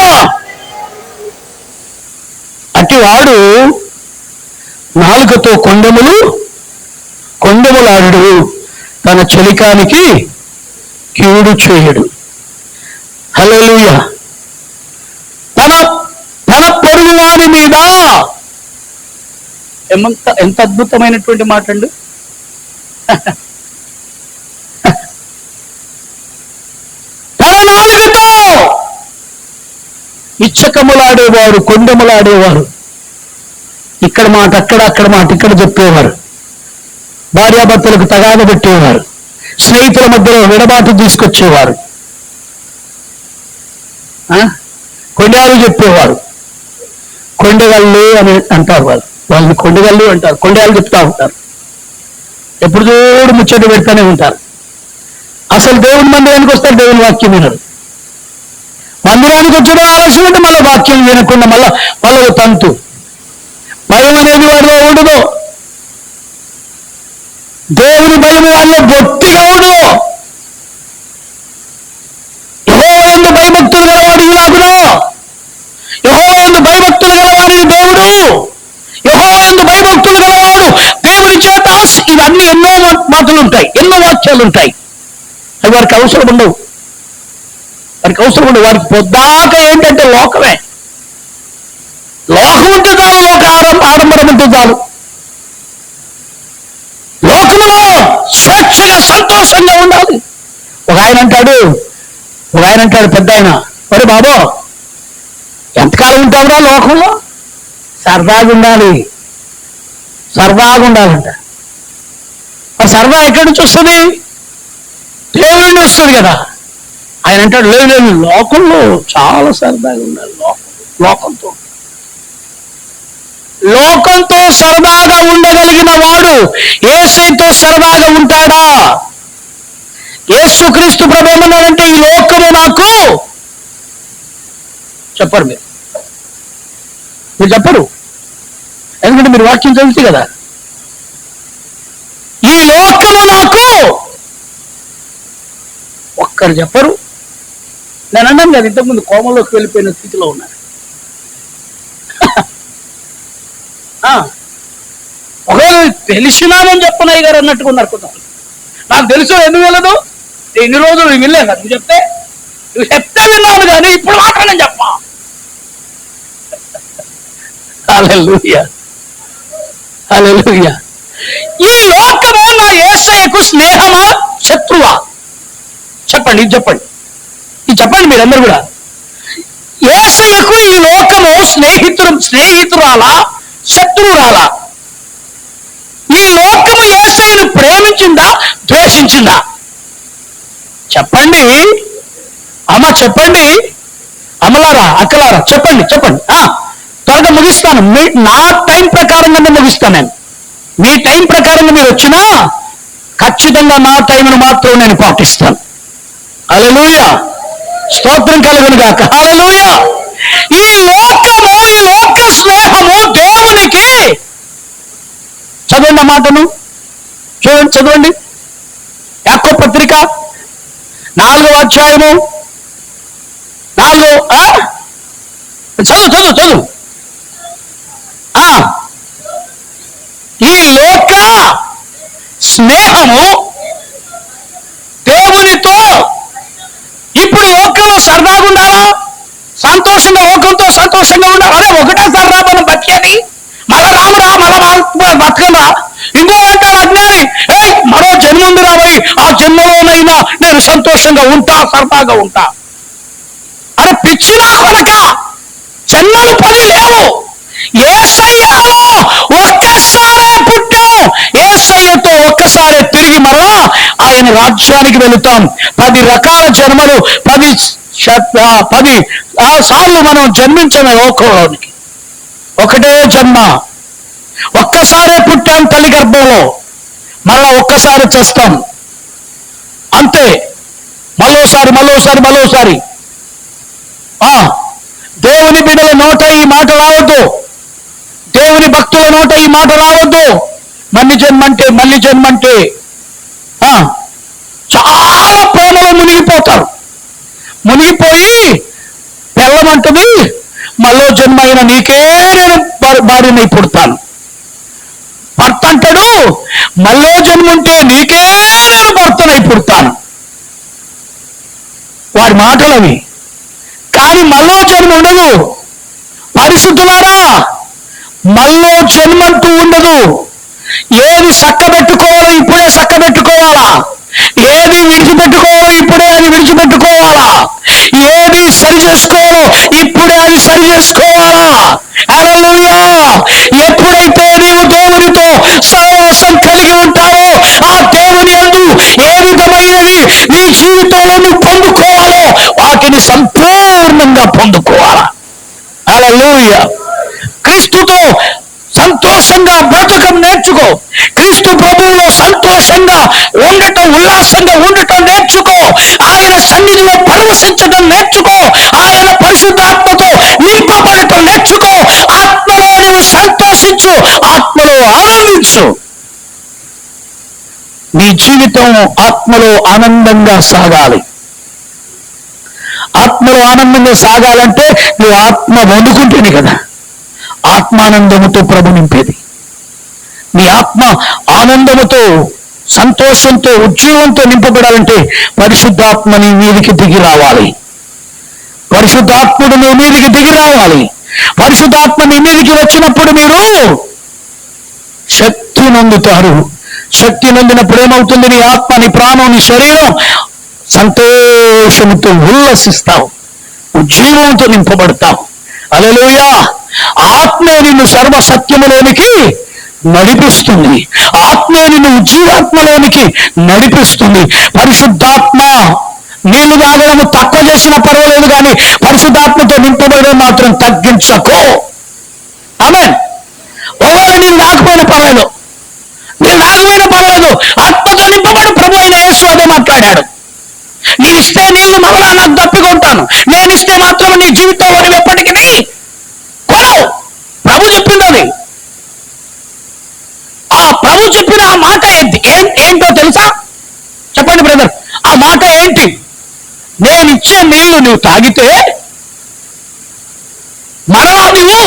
అటివాడు నాలుకతో కొండములాడు, తన చెలికానికి కీడు చేయడు. హల్లెలూయా. తన పొరుగు వారి మీద ఎంత అద్భుతమైనటువంటి మాట అండి. తన నాలుకతో ఇచ్చకములాడేవారు, కొండములాడేవారు. ఇక్కడ మాట అక్కడ, అక్కడ మాట ఇక్కడ చెప్పేవారు. భార్యాభర్తలకు తగాద పెట్టేవారు, స్నేహితుల మధ్యలో విడబాటు తీసుకొచ్చేవారు, కొండగాలు చెప్పేవారు. కొండగళ్ళు అని అంటారు వాళ్ళని కొండగళ్ళు అంటారు. కొండగాలు చెప్తా ఉంటారు, ఎప్పుడు చూడు ముచ్చట పెడతానే ఉంటారు. అసలు దేవుని మందిరానికి వస్తారు, దేవుని వాక్యం వినరు. మందిరానికి వచ్చడం ఆలస్యం ఉంటే మళ్ళీ వాక్యం వినకుండా మళ్ళా తంతు. భయం అనేది వాడిలో ఉండదు, దేవుని భయం వాళ్ళలో బొత్తిగా ఉండదు. యెహోవా యందు భయభక్తులు గలవాడు యువకుడు, యెహోవా యందు భయభక్తులు గలవాడిని దేవుడు, యెహోవా యందు భయభక్తులు గలవాడు దేవుని చేత. ఇవన్నీ ఎన్నో మాటలు ఉంటాయి, ఎన్నో వాక్యాలు ఉంటాయి. అవి వారికి అవసరం ఉండవు, వారికి పొద్దాక ఏంటంటే లోకమే. లోకం ఉంటే చాలు, ఆడంబరం ఉంటే చాలు. లోకములో స్వేచ్ఛగా సంతోషంగా ఉండాలి. ఒక ఆయన అంటాడు పెద్ద ఆయన, మరి బాబో ఎంతకాలం ఉంటావురా లోకంలో? సరదాగా ఉండాలంట. మరి సరదా ఎక్కడి నుంచి వస్తుంది? దేవుడి నుండి వస్తుంది కదా. ఆయన అంటాడు, లేదు లోకంలో చాలా సరదాగా ఉండాలి. లోకంతో సరదాగా ఉండగలిగిన వాడు యేసుతో సరదాగా ఉంటాడా? యేసుక్రీస్తు ప్రభు ఏమన్నాడంటే, ఈ లోకము నాకు చెప్పరు. మీరు చెప్పరు, ఎందుకంటే మీరు వాక్యం చదివితే కదా. ఈ లోకము నాకు ఒక్కరు చెప్పరు. నేను అన్నాను కదా ఇంతకుముందు, కోమలోకి వెళ్ళిపోయిన స్థితిలో ఉన్నారు. ఒకవేళ తెలిసినామని చెప్పనయ్య గారు అన్నట్టుగా ఉన్నారు కొంత. నాకు తెలుసు ఎందుకు వెళ్ళదు, ఇన్ని రోజులు నువ్వు వినలేదు కదా, నువ్వు చెప్తే విన్నాను కానీ ఇప్పుడు మాత్రం నేను చెప్పా. హల్లెలూయా, హల్లెలూయా. ఈ లోకము నా యేసయ్యకు స్నేహమా శత్రువా? చెప్పండి, ఇది చెప్పండి, ఇది చెప్పండి మీరందరూ కూడా. యేసయ్యకు ఈ లోకము స్నేహితురాలా శత్రువురాలా? ఈ లోకము యేసయ్యను ప్రేమించిందా ద్వేషించిందా? చెప్పండి అమ్మ, చెప్పండి అమ్మలారా అక్కలారా, చెప్పండి చెప్పండి. త్వరగా ముగిస్తాను. నా టైం ప్రకారంగా ముగిస్తాను నేను. మీ టైం ప్రకారంగా మీరు వచ్చినా ఖచ్చితంగా నా టైంను మాత్రం నేను పాటిస్తాను. హల్లెలూయా, స్తోత్రం కలుగును గాక. హల్లెలూయా. ఈ లోక స్నేహము దేవునికి, చదవండి ఆ మాటను, చూడండి, చదవండి. యాకోబు పత్రిక 4వ అధ్యాయము 4, చదువు. ఈ లోక స్నేహము దేవునితో. ఇప్పుడు లోకంలో సరదాగా ఉండాలా, సంతోషంగా, లోకంతో సంతోషంగా ఉండాలి. అరే ఒకటే సరదా మనం బతికేది, మళ్ళా రామురా మళ్ళా బతకరా. ఇంకో అంటాడు అజ్ఞాని, మరో జన్మ ఉంది రాబోయి, ఆ జన్మలోనైనా నేను సంతోషంగా ఉంటా, సరదాగా ఉంటా. అరే పిచ్చినా కొడక, జన్మలు 10 లేవు. యేసయ్యలో ఒక్కసారే పుట్టాం, యేసయ్యతో ఒక్కసారే తిరిగి మరలా ఆయన రాజ్యానికి వెళుతాం. 10 రకాల జన్మలు, 10 సార్లు మనం జన్మించిన లోకంలోనికి. ఒకటే జన్మ, ఒక్కసారే పుట్టాం తల్లి గర్భంలో, మళ్ళా ఒక్కసారి చేస్తాం, అంతే. మళ్ళోసారి. దేవుని బిడ్డల నోట ఈ మాట రావద్దు, దేవుని భక్తుల నోట ఈ మాట రావద్దు. మళ్ళీ జన్మంటే చాలా ప్రేమలో మునిగిపోయి పెళ్ళమంటుంది, మళ్ళో జన్మ అయిన నీకే నేను భార్యనై పుడతాను. భర్త అంటాడు, మళ్ళో జన్మ ఉంటే నీకే నేను భర్తనై పుడతాను. వాడి మాటలు అవి. కానీ మళ్ళో జన్మ ఉండదు. పరిశుద్ధులారా, మళ్ళో జన్మంటూ ఉండదు. ఏది చక్కబెట్టుకోవాలో ఇప్పుడే చక్కబెట్టుకోవాలా, ఏది విడిచిపెట్టుకోవాలో ఇప్పుడే అది విడిచిపెట్టుకోవాలా, ఏది సరి చేసుకోవాలో ఇప్పుడే అది సరి చేసుకోవాలా. హల్లెలూయా. ఎప్పుడైతే నీవు దేవునితో సహవాసం కలిగి ఉంటావో, ఆ దేవుని యందు ఏ విధమైనవి నీ జీవితంలో నువ్వు పొందుకోవాలో వాటిని సంపూర్ణంగా పొందుకోవాలా. హల్లెలూయా. క్రీస్తుతో సంతోషంగా బ్రతకం నేర్చుకో. క్రీస్తు ప్రభువులో సంతోషంగా ఉండటం, ఉల్లాసంగా ఉండటం నేర్చుకో. ఆయన సన్నిధిలో పరవశించడం నేర్చుకో. ఆయన పరిశుద్ధాత్మతో నింపబడటం నేర్చుకో. ఆత్మలో నువ్వు సంతోషించు, ఆత్మలో ఆనందించు. నీ జీవితం ఆత్మలో ఆనందంగా సాగాలి. ఆత్మలో ఆనందంగా సాగాలంటే నువ్వు ఆత్మ వండుకుంటేనే కదా ఆత్మానందముతో ప్రభు నింపేది. నీ ఆత్మ ఆనందముతో, సంతోషంతో, ఉజ్జీవంతో నింపబడాలంటే పరిశుద్ధాత్మ నీ మీదికి దిగి రావాలి. పరిశుద్ధాత్ముడు నీ మీదికి దిగి రావాలి. పరిశుద్ధాత్మ నీ మీదికి వచ్చినప్పుడు మీరు శక్తి నొందుతారు. శక్తి నొందినప్పుడు ఏమవుతుంది? నీ ఆత్మ, నీ ప్రాణం, నీ శరీరం సంతోషంతో ఉల్లసిస్తావు, ఉజ్జీవంతో నింపబడతావు. హల్లెలూయా. ఆత్మే నిన్ను సర్వసత్యములోనికి నడిపిస్తుంది. ఆత్మే నిన్ను ఉజ్జీవాత్మలోనికి నడిపిస్తుంది. పరిశుద్ధాత్మ నీళ్లు తాగడం తక్కువ చేసినా పర్వాలేదు, కానీ పరిశుద్ధాత్మతో నింపబడడం మాత్రం తగ్గించకు. ఆమేన్. ఒకవేళ నీళ్ళు తాకపోయినా పర్లేదు, ఆత్మతో నింపబడు. ప్రభు అయిన యేసు అదే మాట్లాడాడు. నీవిస్తే నీళ్లు మరలా నాకు దప్పికొంటాను, నేనిస్తే మాత్రం నీ జీవితంలో నువ్వు ఎప్పటికీ కొనవు. ప్రభు చెప్పింది అది. ఆ ప్రభు చెప్పిన ఆ మాట ఏంటో తెలుసా? చెప్పండి బ్రదర్, ఆ మాట ఏంటి? నేనిచ్చే నీళ్లు నువ్వు తాగితే మరలా నువ్వు,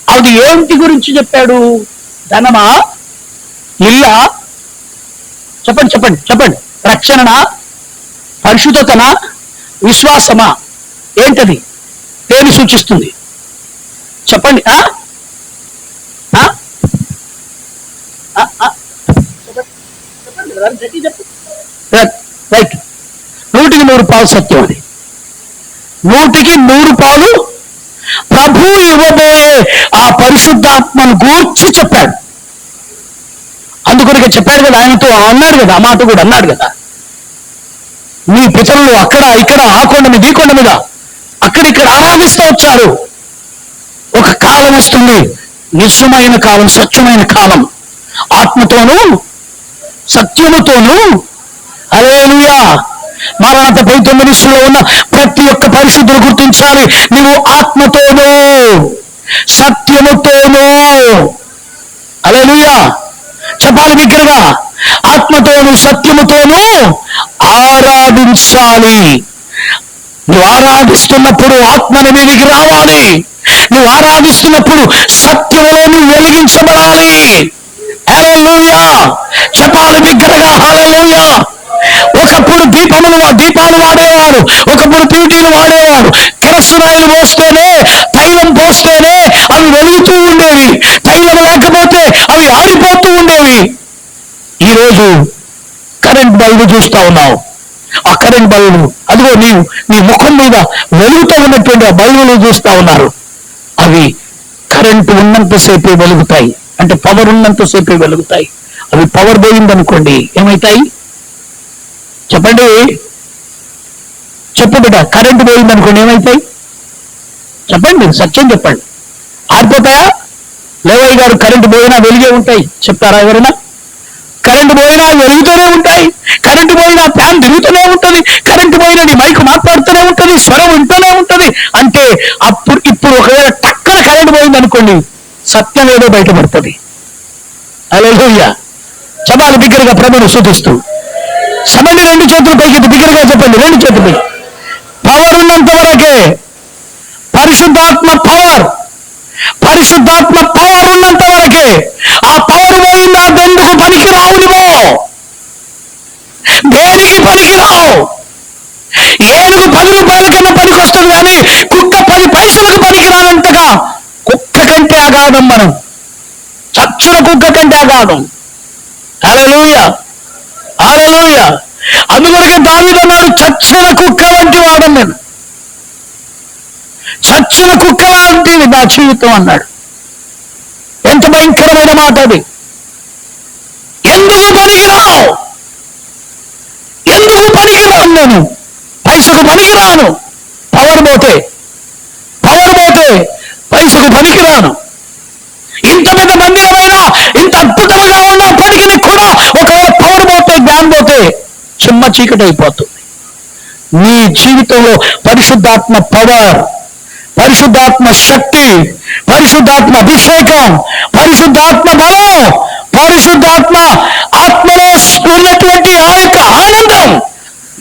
అది ఏంటి గురించి చెప్పాడు? ధనమా, ఇల్లా? చెప్పండి చెప్పండి చెప్పండి. రక్షణనా, పరిశుద్ధతనా, విశ్వాసమా? ఏంటది? దేన్ని సూచిస్తుంది? చెప్పండి. రైట్. 100% సత్యం. అది 100% ప్రభు ఇవ్వబోయే ఆ పరిశుద్ధాత్మను గూర్చి చెప్పాడు. అందుకొనిగా చెప్పాడు కదా, ఆయనతో అన్నాడు కదా, ఆ మాట కూడా అన్నాడు కదా, మీ పితరులు అక్కడ ఇక్కడ ఆ కొండ మీద ఈ కొండ మీద అక్కడిక్కడ ఆరాధిస్తూ వచ్చారు. ఒక కాలం వస్తుంది, నిజమైన కాలం, స్వచ్ఛమైన కాలం, ఆత్మతోనూ సత్యముతోనూ. హల్లెలూయా. మరణత 19 ఉన్న ప్రతి ఒక్క పరిశుద్ధులు గుర్తించాలి, నువ్వు ఆత్మతోనూ సత్యముతోనూ. హల్లెలూయా. చెప్పాలి బిగ్గరగా, ఆత్మతోనూ సత్యముతోనూ ఆరాధించాలి. నువ్వు ఆరాధిస్తున్నప్పుడు ఆత్మని మీదికి రావాలి. నువ్వు ఆరాధిస్తున్నప్పుడు సత్యములో నువ్వు వెలిగించబడాలి. హల్లెలూయా. చెప్పాలి బిగ్గరగా, హల్లెలూయా. ఒకప్పుడు దీపాలు వాడేవారు, ఒకప్పుడు పీటీలు వాడేవారు. కిరసనాయిలు పోస్తేనే, తైలం పోస్తేనే అవి వెలుగుతూ ఉండేవి. తైలం లేకపోతే అవి ఆరిపోతూ ఉండేవి. ఈరోజు కరెంట్ బల్బు చూస్తా ఉన్నావు. ఆ కరెంట్ బల్బు, అదిగో నీ ముఖం మీద వెలుగుతూ ఉన్నటువంటి ఆ బల్బులు చూస్తా ఉన్నారు. అవి కరెంటు ఉన్నంతసేపే వెలుగుతాయి, అంటే పవర్ ఉన్నంతసేపే వెలుగుతాయి. అవి పవర్ పోయిందనుకోండి ఏమవుతాయి? చెప్పండి, చెప్పు బిడ్డ. కరెంటు పోయిందనుకోండి ఏమవుతాయి? చెప్పండి, సత్యం చెప్పండి. ఆరిపోతాయా? లేవయ్య గారు, కరెంటు పోయినా వెలిగే ఉంటాయి చెప్తారా ఎవరైనా? కరెంటు పోయినా వెలుగుతూనే ఉంటాయి. కరెంటు పోయినా ఫ్యాన్ తిరుగుతూనే ఉంటుంది. కరెంటు పోయినా నీ మైక్ మాట్లాడుతూనే ఉంటుంది, స్వరం వింటూనే ఉంటుంది. అంటే ఇప్పుడు ఒకవేళ టక్కన కరెంటు పోయింది అనుకోండి, సత్యం ఏదో బయటపడుతుంది. హల్లెలూయా. చెప్పాలి బిగ్గరగా ప్రభువును స్తుతిస్తూ. సమండి, 2 చేతులు పైకి బిగ్గరగా చెప్పండి, 2 చేతులు. పవర్ ఉన్నంత వరకే, పరిశుద్ధాత్మ పవర్ ఉన్నంత వరకే. ఆ పవర్ పోయిందా దెందుకు పనికిరావు, నువ్వు దేనికి పనికిరావు. ఏనుగు 10 రూపాయలకైనా పనికొస్తుంది కానీ కుక్క 10 పైసలకు పనికిరానంతగా. కుక్క కంటే అగాధం మనం, చచ్చిన కుక్క కంటే అగాధం. హల్లెలూయా, హల్లెలూయా. అందువరకే దావీదు అన్నాడు, చచ్చిన కుక్క వంటి వాడను నేను, చచ్చిన కుక్క లాంటిది నా జీవితం అన్నాడు. ఎంత భయంకరమైన మాట అది. ఎందుకు పనికిరాను నేను, పైసకు పనికిరాను. పవర్ పోతే పైసకు పనికిరాను. ఇంత పెద్ద మందిరమైనా, ఇంత అద్భుతంగా ఉన్నప్పటికీ కూడా ఒకవేళ పవర్ పోతే, జ్ఞానం పోతే చిమ్మ చీకటి అయిపోతుంది. నీ జీవితంలో పరిశుద్ధాత్మ పవర్, పరిశుద్ధాత్మ శక్తి, పరిశుద్ధాత్మ అభిషేకం, పరిశుద్ధాత్మ బలం, పరిశుద్ధాత్మ ఆత్మలో ఉన్నటువంటి ఆ యొక్క ఆనందం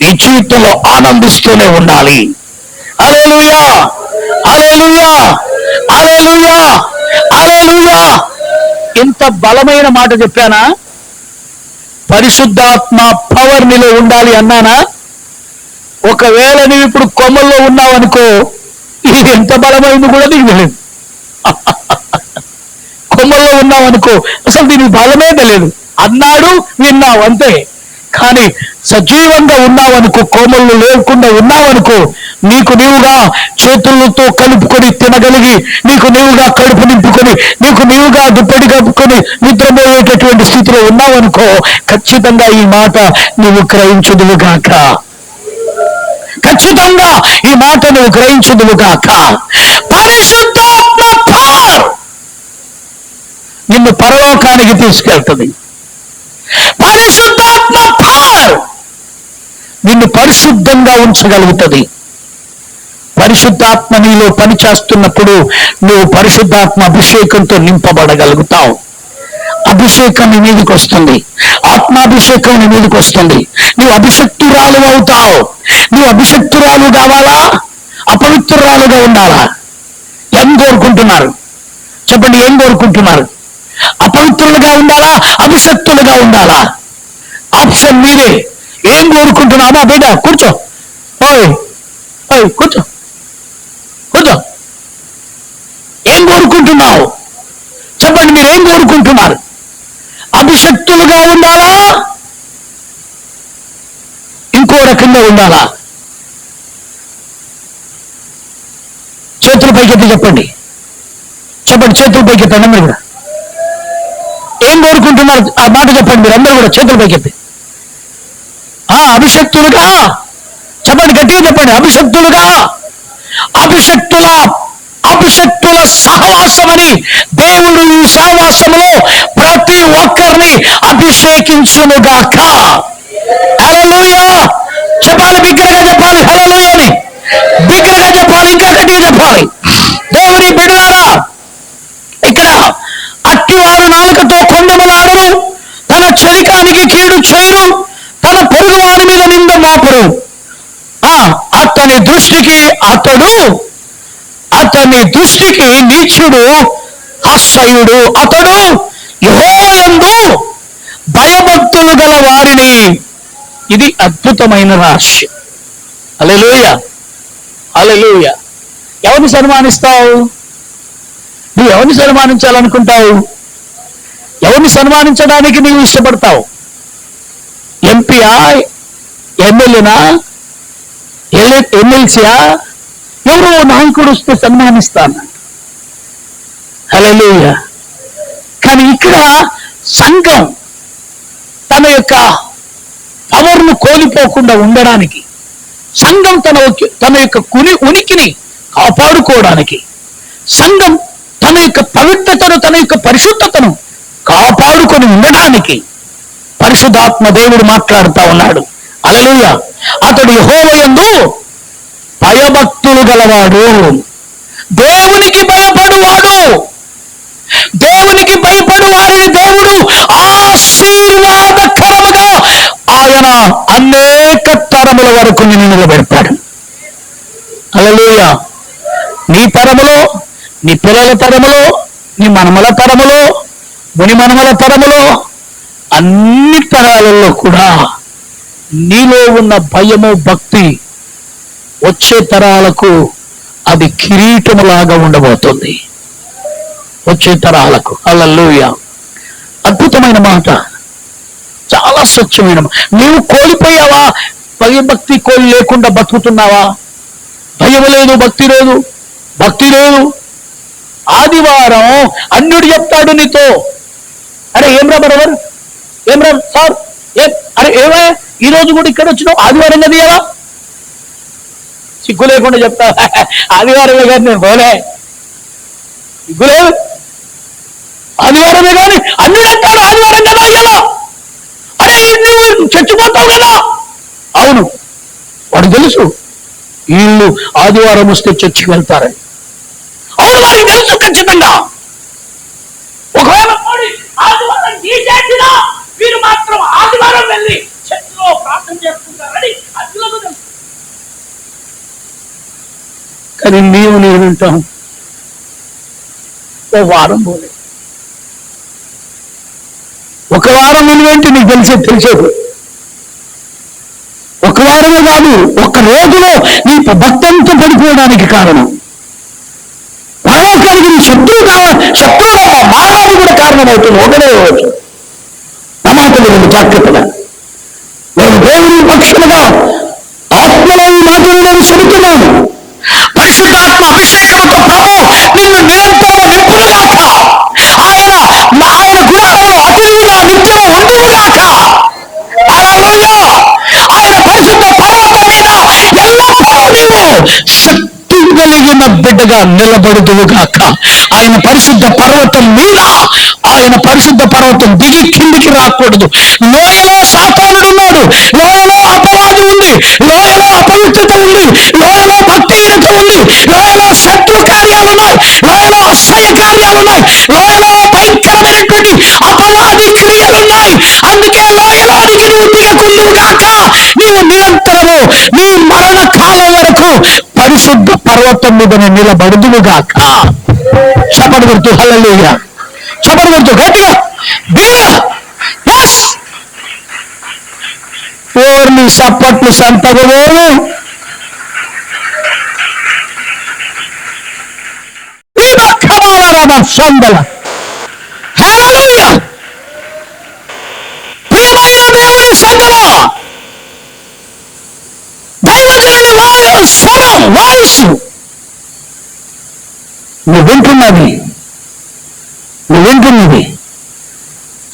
నీ జీవితంలో ఆనందిస్తూనే ఉండాలి. హల్లెలూయా, హల్లెలూయా, హల్లెలూయా, హల్లెలూయా. ఎంత బలమైన మాట చెప్పానా? పరిశుద్ధాత్మ పవర్ నీలో ఉండాలి అన్నానా? ఒకవేళ నువ్వు ఇప్పుడు కొమ్మల్లో ఉన్నావనుకో, ఇది ఎంత బలమైంది కూడా నీకు తెలియదు. కొమ్మల్లో ఉన్నావనుకో, అసలు దీనికి బలమే తెలియదు. అన్నాడు, విన్నావు అంతే. కానీ సజీవంగా ఉన్నావనుకో, కోమళ్ళు లేకుండా ఉన్నావనుకో, నీకు నీవుగా చేతులతో కలుపుకొని తినగలిగి, నీకు నీవుగా కడుపు నింపుకొని, నీకు నీవుగా దుప్పటి కప్పుకొని నిద్రపోయేటటువంటి స్థితిలో ఉన్నావనుకో, ఖచ్చితంగా ఈ మాట నువ్వు గ్రహించుదువుగాక. ఖచ్చితంగా ఈ మాట నువ్వు గ్రహించుదువుగాక. పరిశుద్ధాత్మ పవర్ నిన్ను పరలోకానికి తీసుకెళ్తుంది. పరిశుద్ధాత్మ పవర్ నిన్ను పరిశుద్ధంగా ఉంచగలుగుతుంది. పరిశుద్ధాత్మ నీలో పనిచేస్తున్నప్పుడు నువ్వు పరిశుద్ధాత్మ అభిషేకంతో నింపబడగలుగుతావు. అభిషేకం నీ మీదకి వస్తుంది, ఆత్మాభిషేకం నీ మీదకి వస్తుంది. నువ్వు అభిషక్తురాలు అవుతావు. నువ్వు అభిషక్తురాలు కావాలా, అపవిత్రురాలుగా ఉండాలా? ఏం కోరుకుంటున్నారు చెప్పండి, ఏం కోరుకుంటున్నారు? అపవిత్రులుగా ఉండాలా, అభిషక్తులుగా ఉండాలా? ఆప్షన్ మీదే. ఏం కోరుకుంటున్నామా బిడ్డ? కూర్చో, కూర్చో కూర్చో. ఏం కోరుకుంటున్నావు చెప్పండి. మీరు ఏం కోరుకుంటున్నారు? అభిషక్తులుగా ఉండాలా, ఇంకో రకంగా ఉండాలా? చేతులు పైకెత్తి చెప్పండి. చెప్పండి, చేతులు పైకెత్తండి అందరూ కూడా. ఏం కోరుకుంటున్నారు ఆ మాట చెప్పండి మీరు అందరూ కూడా, చేతులు పైకెత్తి. అభిషక్తులుగా చెప్పండి, గట్టిగా చెప్పండి. అభిషక్తులుగా, అభిషక్తుల సహవాసమని దేవుడు ఈ సహవాసములో ప్రతి ఒక్కరిని అభిషేకించునుగాక. హల్లెలూయా చెప్పాలి, బిగ్గరగా చెప్పాలి. హల్లెలూయా అని బిగ్గరగా చెప్పాలి, ఇంకా గట్టిగా చెప్పాలి. దేవుని బిడ్డలారా, ఇక్కడ అట్టివారు నాలుకతో కొండెములాడరు, తన చెలికానికి కీడు చేయరు, తన పొరుగు వారి మీద నింద మోపరు. అతని దృష్టికి నీచుడు, అసహ్యుడు. అతడు యెహోవా యందు భయభక్తులు గల వారిని. ఇది అద్భుతమైన రహస్యం. హల్లెలూయా హల్లెలూయా. ఎవరిని సన్మానిస్తావు? నువ్వు ఎవరిని సన్మానించాలనుకుంటావు? ఎవరిని సన్మానించడానికి నీవు ఇష్టపడతావు? ఎంపీయా, ఎమ్మెల్యేనా, ఎమ్మెల్సీయా? ఎవరో నాయకుడు వస్తే సన్మానిస్తాను. హల్లెలూయా. కానీ ఇక్కడ సంఘం తన యొక్క పవర్ను కోల్పోకుండా ఉండడానికి, సంఘం తన యొక్క ఉనికిని కాపాడుకోవడానికి, సంఘం తన యొక్క పవిత్రతను, తన యొక్క పరిశుద్ధతను కాపాడుకొని ఉండడానికి పరిశుద్ధాత్మ దేవుడు మాట్లాడుతా ఉన్నాడు. హల్లెలూయా. అతడు యెహోవా యందు భయభక్తులు గలవాడు, దేవునికి భయపడువాడు. దేవునికి భయపడు వారిని దేవుడు ఆశీర్వాదకరముగా ఆయన అనేక తరముల వరకు నిలబెడతాడు. హల్లెలూయా. నీ తరములో, నీ పిల్లల తరములో, నీ మనమల తరములో, ముని మనమల తరములో, అన్ని తరాలలో కూడా నీలో ఉన్న భయము, భక్తి వచ్చే తరాలకు అది కిరీటములాగా ఉండబోతుంది. వచ్చే తరాలకు. హల్లెలూయా. అద్భుతమైన మాట, చాలా స్వచ్ఛమైన. నీవు కోల్పోయావా? భయభక్తి లేకుండా బతుకుతున్నావా? భయం లేదు, భక్తి లేదు, భక్తి లేదు. ఆదివారం అన్యుడు చెప్తాడు నీతో, అరే ఏం రా బరవర్, ఏం రా సార్, అరే ఏమే ఈరోజు కూడా ఇక్కడ వచ్చినావు, ఆదివారం కదా ఎలా? సిగ్గు లేకుండా చెప్తా, ఆదివారమే కానీ నేను పోలే. సిగ్గు లేదు, ఆదివారమే కానీ అన్యుడు అంటాడు ఆదివారం కదా ఎలా? అరే నువ్వు చచ్చిపోతావు కదా. అవును, వాడు తెలుసు వీళ్ళు ఆదివారం వస్తే చర్చికి వెళ్తారని. అవును, వారికి తెలుసు ఖచ్చితంగా. ఒకవేళ ఆదివారం చేసినా వీరు మాత్రం ఆదివారం వెళ్ళి చర్చిలో ప్రార్థన చేసుకుంటారని అసలు తెలుసు. కానీ నేను వింటాం ఓ వారం పోలే. ఒక వారం నువ్వేంటి నీకు తెలిసేది. ఒక వారమే కాదు, ఒక రోజులో నీ భక్తంతో పడిపోవడానికి కారణం పరలోకానికి నీ శత్రువుగా మానవుడు కూడా కారణమవుతుంది. ఒకటే రోజు నమ్మకం జాగ్రత్తగా నేను దేవుని పక్షముగా ఆత్మలో ఈ మాటలు నేను చెబుతున్నాను. పరిశుద్ధాత్మ అభిషేకంతో ప్రభు నిన్ను నిరంతరం నింపునుగాక. ఆయన గుణంలో అతిథులుగా నిత్యము ఉండునుగాక. హల్లెలూయా. ఆయన పరిశుద్ధ పర్వతం మీద ఎల్లప్పుడూ నీవు శక్తి కలిగిన బిడ్డగా నిలబడుదువుగాక. ఆయన పరిశుద్ధ పర్వతం మీద, ఆయన పరిశుద్ధ పర్వతం దిగి కిందికి రాకూడదు. లోయలో సాతానుడున్నాడు, లోయలో అపవాది ఉంది, లోయలో అపవిత్రత ఉంది, లోయలో భక్తిహీనత ఉంది, లోయలో శత్రు కార్యాలున్నాయి, లోయలో అసహ్య కార్యాలున్నాయి, లోయలో భయంకరమైనటువంటి అపవాది క్రియలున్నాయి. అందుకే లోయలోనికి నువ్వు దిగకుందువుగాక. నీవు నిరంతరము నీ మరణ కాలం వరకు పరిశుద్ధ పర్వతం మీద నిలబడుదువుగాక. చప్పటి కొడుతూ హల్లెలూయా, చప్పటి కొడుతూ గట్టిగా బిగ్గరగా. ఓర్ని సప్పట్లు సంతగబోను. సొందల ప్రియమైన దేవుని సంగమా, దైవజనుని స్వరం వాయిస్ నువ్వు వింటున్నది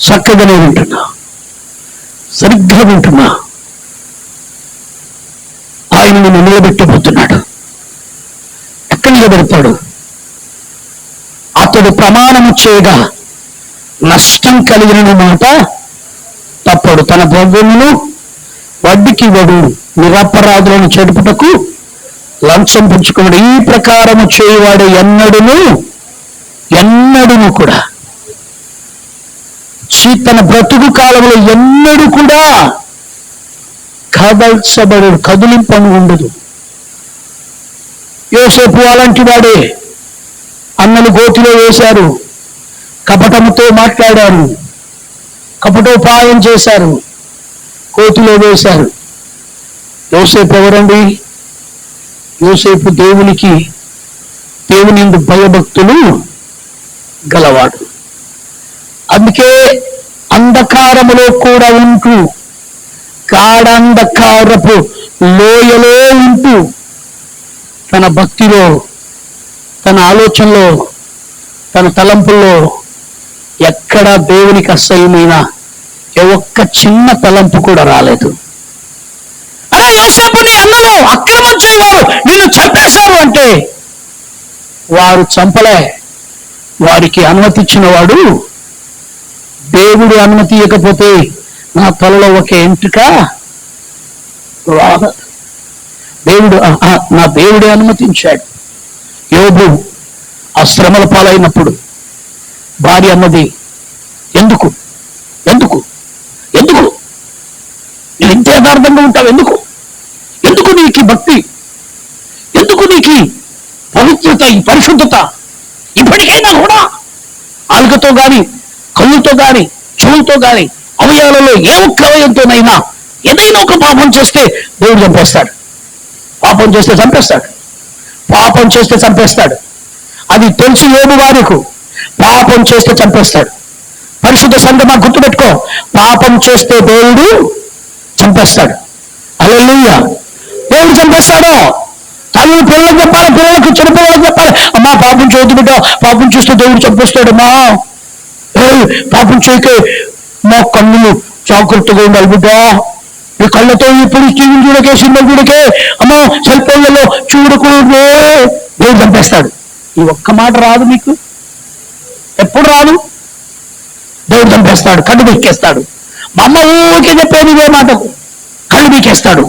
చక్కగానే వింటున్నా, సరిగ్గా వింటున్నా. ఆయన నిన్ను నిలబెట్టబోతున్నాడు. ఎక్కడ నిలబెడతాడు? అతడు ప్రమాణము చేయగా నష్టం కలిగిన మాట తప్పడు. తన ద్రవ్యమును వడ్డీకి ఇవ్వడు, నిరపరాధులను చెడుపుటకు లంచం పుచ్చుకున్నాడు. ఈ ప్రకారము చేయవాడు ఎన్నడూను కూడా తన బ్రతుకు కాలంలో ఎన్నడూ కూడా కదల్చబడు, కదిలింపను ఉండదు. యోసేపు అలాంటి వాడే. అన్నలు గోతిలో వేశారు, కపటముతో మాట్లాడారు, కపటోపాయం చేశారు, గోతిలో వేశారు. యోసేపు ఎవరండి? యోసేపు దేవుని భయభక్తులు గలవాడు. అందుకే అంధకారములో కూడా ఉంటూ, గాఢాంధకారపు లోయలో ఉంటూ, తన భక్తిలో, తన ఆలోచనలో, తన తలంపుల్లో ఎక్కడ దేవునికి అసహ్యమైన ఒక్క చిన్న తలంపు కూడా రాలేదు. అరే యోసేపుని అన్నలు అక్రమం చేయవారు నిన్ను చంపేశారు అంటే, వారు చంపలే. వారికి అనుమతి ఇచ్చిన వాడు దేవుడు. అనుమతి ఇవ్వకపోతే నా తలలో ఒక ఎంటుక నా దేవుడే అనుమతించాడు. యోబు ఆ శ్రమల పాలైనప్పుడు భార్య అన్నది, ఎందుకు ఎందుకు ఎందుకు నువ్వు ఇంత యథార్థంగా ఉంటావు? ఎందుకు నీకు భక్తి? ఎందుకు నీకు పవిత్రత, ఈ పరిశుద్ధత? ఇప్పటికైనా కూడా నాలుకతో గాని, కళ్ళుతో గాని, చెవులతో గాని, అవయవాలలో ఏ ఒక్క అవయంతోనైనా ఏదైనా ఒక పాపం చేస్తే దేవుడు చంపేస్తాడు. పాపం చేస్తే చంపేస్తాడు. అది తెలుసు యోబు వారికి. పాపం చేస్తే చంపేస్తాడు. పరిశుద్ధ సంఘమా, గుర్తుపెట్టుకో, పాపం చేస్తే దేవుడు చంపేస్తాడు. హల్లెలూయా. దేవుడు చంపేస్తాడు. తల్లి పిల్లలకు చెప్పాలి, పిల్లలకు చిన్న పిల్లలకు చెప్పాలి, అమ్మా పాపం చేయొద్దు బిడ్డ, పాపం చేస్తే దేవుడు చంపేస్తాడమ్మా. పాపం చేయకే, మా కన్నులు జాగ్రత్తగా ఉండాలి బిడ్డ. ఈ కళ్ళతో ఇప్పుడు టీవీ చూడకే, సినిమాలు చూడకే, అమ్మా సెల్ ఫోన్లలో చూడకూడదు, దేవుడు చంపేస్తాడు. ఈ ఒక్క మాట రాదు మీకు? ఎప్పుడు రాదు? దేవుడు చంపేస్తాడు, కళ్ళు బీకేస్తాడు. మా అమ్మ ఊరికే చెప్పేది ఇదే మాటకు, కళ్ళు బీకేస్తాడు,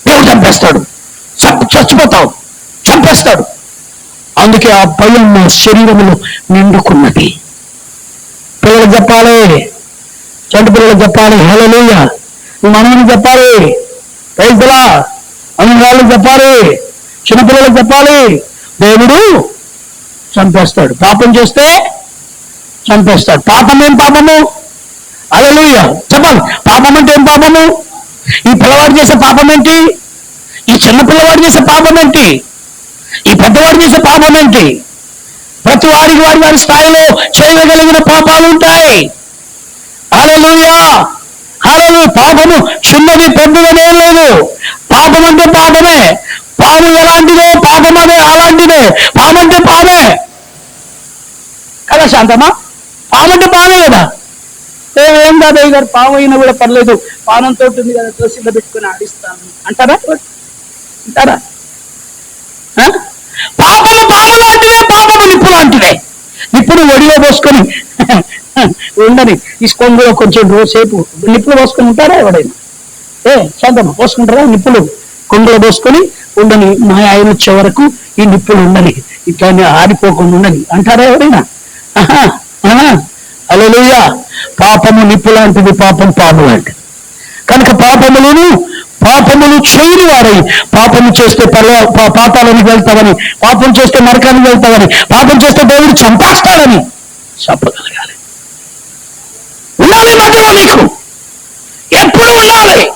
దేవుడు చంపేస్తాడు, చచ్చిపోతావు, చంపేస్తాడు. అందుకే ఆ భయం మా శరీరంలో నిండుకున్నది. పిల్లలకు చెప్పాలి, చంటి పిల్లలకు చెప్పాలి, హల్లెలూయా. మనవనికి చెప్పాలి, రైతులా వాళ్ళకి చెప్పాలి, చిన్నపిల్లలకు చెప్పాలి, దేవుడు చంపేస్తాడు. పాపం చేస్తే చంపేస్తాడు. పాపం ఏం పాపము? హల్లెలూయా చెప్పాలి. పాపం అంటే ఏం పాపము? ఈ పిల్లవాడు చేసే పాపం ఏంటి? ఈ చిన్న పిల్లవాడు చేసే పాపం ఏంటి? ఈ పెద్దవాడు చేసే పాపం ఏంటి? ప్రతి వారికి వారి స్థాయిలో చేయగలిగిన పాపాలు ఉంటాయి. హల్లెలూయా. పాపము చిన్నది పెద్దదనే లేదు. పాపం అంటే పాపమే. పాము ఎలాంటిదో పాపం అదే అలాంటిదే. పాము అంటే పామే కదా శాంతమ్మా? పాము అంటే పామే కదా. ఏం కాదు గారు, పాము అయినా కూడా పర్లేదు, పానంతో ఉంటుంది కదా, తోసిలో పెట్టుకుని ఆడిస్తాను అంటారా? పాపము పాము లాంటిదే, పాపము నిప్పు లాంటిదే. నిప్పును ఒడిలో పోసుకొని ఉండని ఈ కొంగులో కొంచెం రోజుసేపు నిప్పులు పోసుకొని ఉంటారా ఎవడైనా? శాంతమ్మ పోసుకుంటారా? నిప్పులు కొంగులో పోసుకొని ఉండని, మా ఆయన వచ్చే వరకు ఈ నిప్పులు ఉండని, ఇట్లా ఆడిపోకుండా ఉండని అంటారా ఎవరైనా? హల్లెలూయా. పాపము నిప్పు లాంటిది, పాపం పాము లాంటిది. కనుక పాపములు చేయని వారై పాపము చేస్తే పాతాళానికి వెళ్తామని, పాపం చేస్తే నరకానికి వెళ్తామని, పాపం చేస్తే దేవుడు చంపేస్తాడని చెప్పగలగాలి. ఉండాలి మధ్యలో నీకు, ఎప్పుడు ఉండాలి.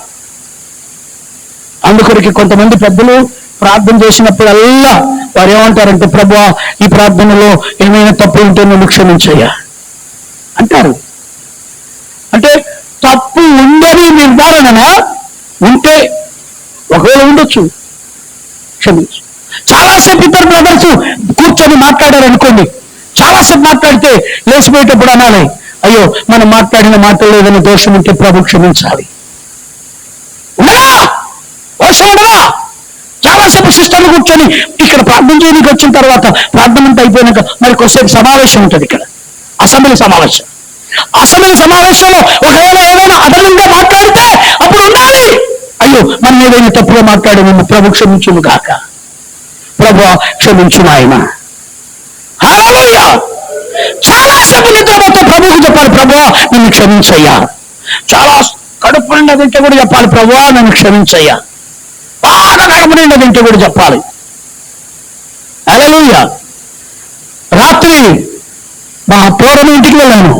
కొరికి కొంతమంది పెద్దలు ప్రార్థన చేసినప్పుడల్లా వారు ఏమంటారంటే, ప్రభువా ఈ ప్రార్థనలో ఏమైనా తప్పు ఉంటే నన్ను క్షమించయ్యా అంటారు. అంటే తప్పు ఉందని నిర్ధారణ ఉంటే, ఒకవేళ ఉండొచ్చు, క్షమించు. చాలాసేపు ఇద్దరు బ్రదర్స్ కూర్చొని మాట్లాడారనుకోండి, చాలాసేపు మాట్లాడితే లేచిపోయేటప్పుడు అనాలి, అయ్యో మనం మాట్లాడిన మాటలు ఏదైనా దోషం ఉంటే ప్రభు క్షమించాలి. ఉండదా దోషం ఉండదా? చాలాసేపు సిస్టర్లు కూర్చొని ఇక్కడ ప్రార్థన చేయడానికి వచ్చిన తర్వాత ప్రార్థన అంతా అయిపోయినాక మరి కొద్దిసేపు సమావేశం ఉంటుంది. ఇక్కడ అసెంబ్లీ సమావేశం. అసెంబ్లీ సమావేశంలో ఒకవేళ ఏదైనా అదనంగా మాట్లాడితే అప్పుడు ఉండాలి, అయ్యో మనం ఏదైనా తప్పుగా మాట్లాడేమో ప్రభు క్షమించును కాక, ప్రభు క్షమించు నాయన. హల్లెలూయా. చాలాసేపు నిద్రపోతే ప్రభువుకు చెప్పాలి, ప్రభువా నిన్ను క్షమించయ్యా. చాలా కడుపు నిండా తింటే కూడా చెప్పాలి, ప్రభువా నన్ను క్షమించయ్యా. బాగా కడుపు నిండా తింటే కూడా చెప్పాలి. హల్లెలూయా. రాత్రి మా తోడని ఇంటికి వెళ్ళాను.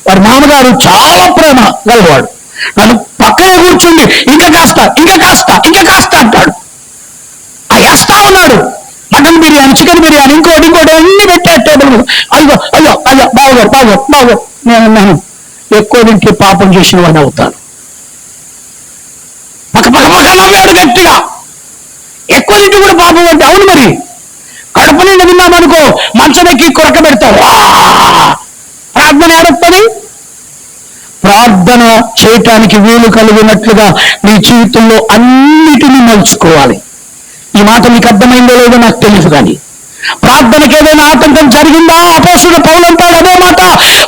వారి మామగారు చాలా ప్రేమ గలవాడు. నన్ను పక్కనే కూర్చుండి ఇంకా కాస్త ఇంకా కాస్త ఇంకా కాస్త అంటాడు. వేస్తా ఉన్నాడు. మటన్ బిర్యానీ, చికెన్ బిర్యానీ, ఇంకోటి అన్ని పెట్టాడు టేబుల్ మీద. అయ్యో అయ్యో అయ్యో బాగా నేను అన్నాను, ఎక్కువ తింటే పాపం చేసిన వాడిని అవుతాను. నవ్వాడు గట్టిగా. ఎక్కువ తింటే కూడా పాపం అంటే, అవును మరి కడుపు నిండా తిన్నామనుకో మంచం ఎక్కి కొరక పెడతావు. ప్రార్థన ఏడొస్తుంది. ప్రార్థన చేయటానికి వీలు కలిగినట్లుగా నీ జీవితంలో అన్నిటినీ మలుచుకోవాలి. ఈ మాట మీకు అర్థమైందో లేదో నాకు తెలియదు, కానీ ప్రార్థనకు ఏదైనా ఆటంకం జరిగిందా? అపోస్తలుడు పౌలు అంటాడు అదే మాట,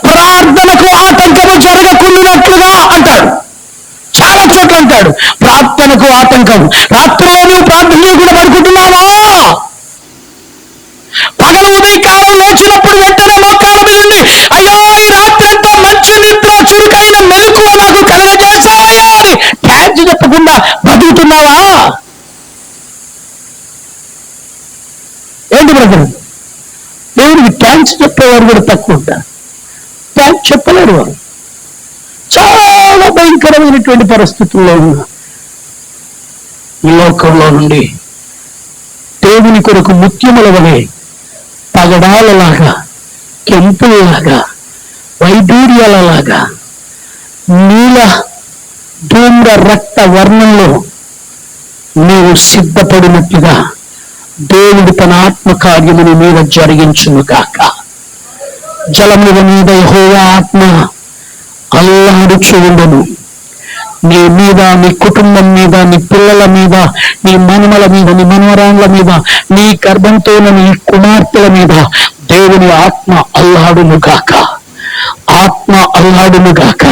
ప్రార్థనకు ఆటంకము జరగకుండానట్లుగా అంటాడు. చాలా చోట్ల అంటాడు ప్రార్థనకు ఆటంకం. రాత్రిలో నువ్వు ప్రార్థన చేయకుండా పడుకుంటున్నావా? పగలు ఉదయకాలం లేచినప్పుడు వెంటనే మోకాళ్ళ మీద నుండి, అయ్యో ఈ రాత్రి ఎంతో మంచి నిద్ర చురుకైన మెలకువ నాకు కలగజేశావయ్యా అని థ్యాంక్స్ చెప్పకుండా బతుకుతున్నావా? ఏంటి బ్రదర్, దేవుడికి థ్యాంక్స్ చెప్పేవారు కూడా తక్కువ ఉంటారు. థ్యాంక్స్ చెప్పలేరు వారు. చాలా భయంకరమైనటువంటి పరిస్థితుల్లో ఉన్న ఈ లోకంలో నుండి దేవుని కొరకు ముత్యముల వలె పగడాలలాగా, కెంపులలాగా, వైడూర్యాలలాగా, నీల ధూమ్ర రక్త వర్ణంలో నీవు సిద్ధపడినట్లుగా దేవుడు తన ఆత్మ కార్యమును మీద జరిగించును గాక. జలముల మీద యెహోవా ఆత్మ అల్లాడుచు ఉండెను. నీ మీద, నీ కుటుంబం మీద, నీ పిల్లల మీద, నీ మనుమల మీద, నీ మనవరాళ్ళ మీద, నీ గర్భంతో నీ కుమార్తెల మీద దేవుని ఆత్మ అల్లాడును గాక. ఆత్మ అల్లాడును గాక.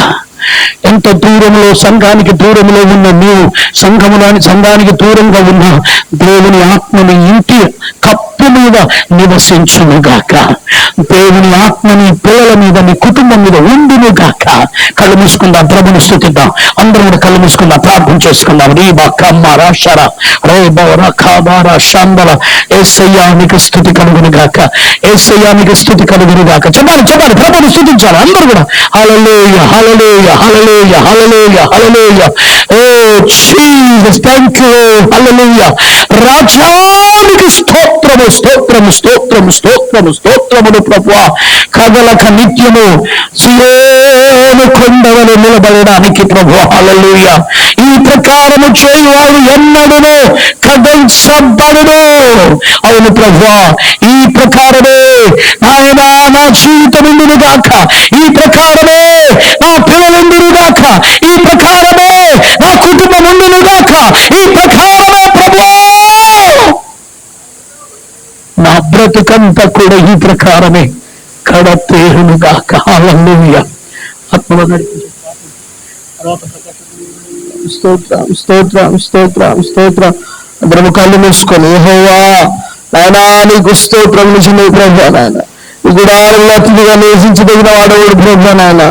ఎంత దూరంలో, సంఘానికి దూరంలో ఉన్న నీవు, సంఘానికి దూరంగా ఉన్న దేవుని ఆత్మని ఇంటి కప్పు మీద నివసించును గాక. దేవుని ఆత్మని పిల్లల మీద, నీ కుటుంబం మీద ఉండును గాక. కళ్ళు మూసుకుందాం, ప్రభుని స్తుతిద్దాం. అందరూ కూడా కళ్ళు మూసుకుందాం, ప్రార్థన చేసుకుందాం. ఏసయ్యానికి స్థుతి కలుగును గాక. ఏసయ్యానికి స్థుతి కలుగును గాక. చెప్పాలి చెప్పాలి, ప్రభుని స్తుతించాలి అందరూ కూడా. హల్లెలూయా హల్లెలూయా హల్లెలూయా హల్లెలూయా హల్లెలూయా. ఓ జీసస్, థాంక్ యూ. హల్లెలూయా. రాజానికి స్తోత్రము స్తోత్రము స్తోత్రము స్తోత్రము స్తోత్రములు ప్రభువా. కదలక నిత్యము సియోను కొండవలు నిలబడడానికి ప్రభువా. హల్లెలూయా. ఈ ప్రకారము చేయువాడు ఎన్నడూనూ కదల్చబడును. అవును ప్రభువా, ఈ ప్రకారమే నాయనా నా జీవితం ఉండును గాక. ఈ ప్రకారమే నా పిల్లలుండును గాక. ఈ ప్రకారమే నా కుటుంబం ఉండును గాక. ఈ ప్రకారమే ప్రభువా నా బ్రతుకంతా కూడా ఈ ప్రకారమే కడతేరును గాక. హల్లెలూయా. ఆత్మలో నడిపించే స్తోత్రం స్తోత్రం స్తోత్రం స్తోత్రం. అందరము కళ్ళు మూసుకొని, యెహోవా నాయనా నీకు స్తోత్రం. నిజమే ప్రభువా, నాయన ఈ గుడారంలో అతిథిగా నివసించదగిన వాడేవాడు ప్రభువా, నాయన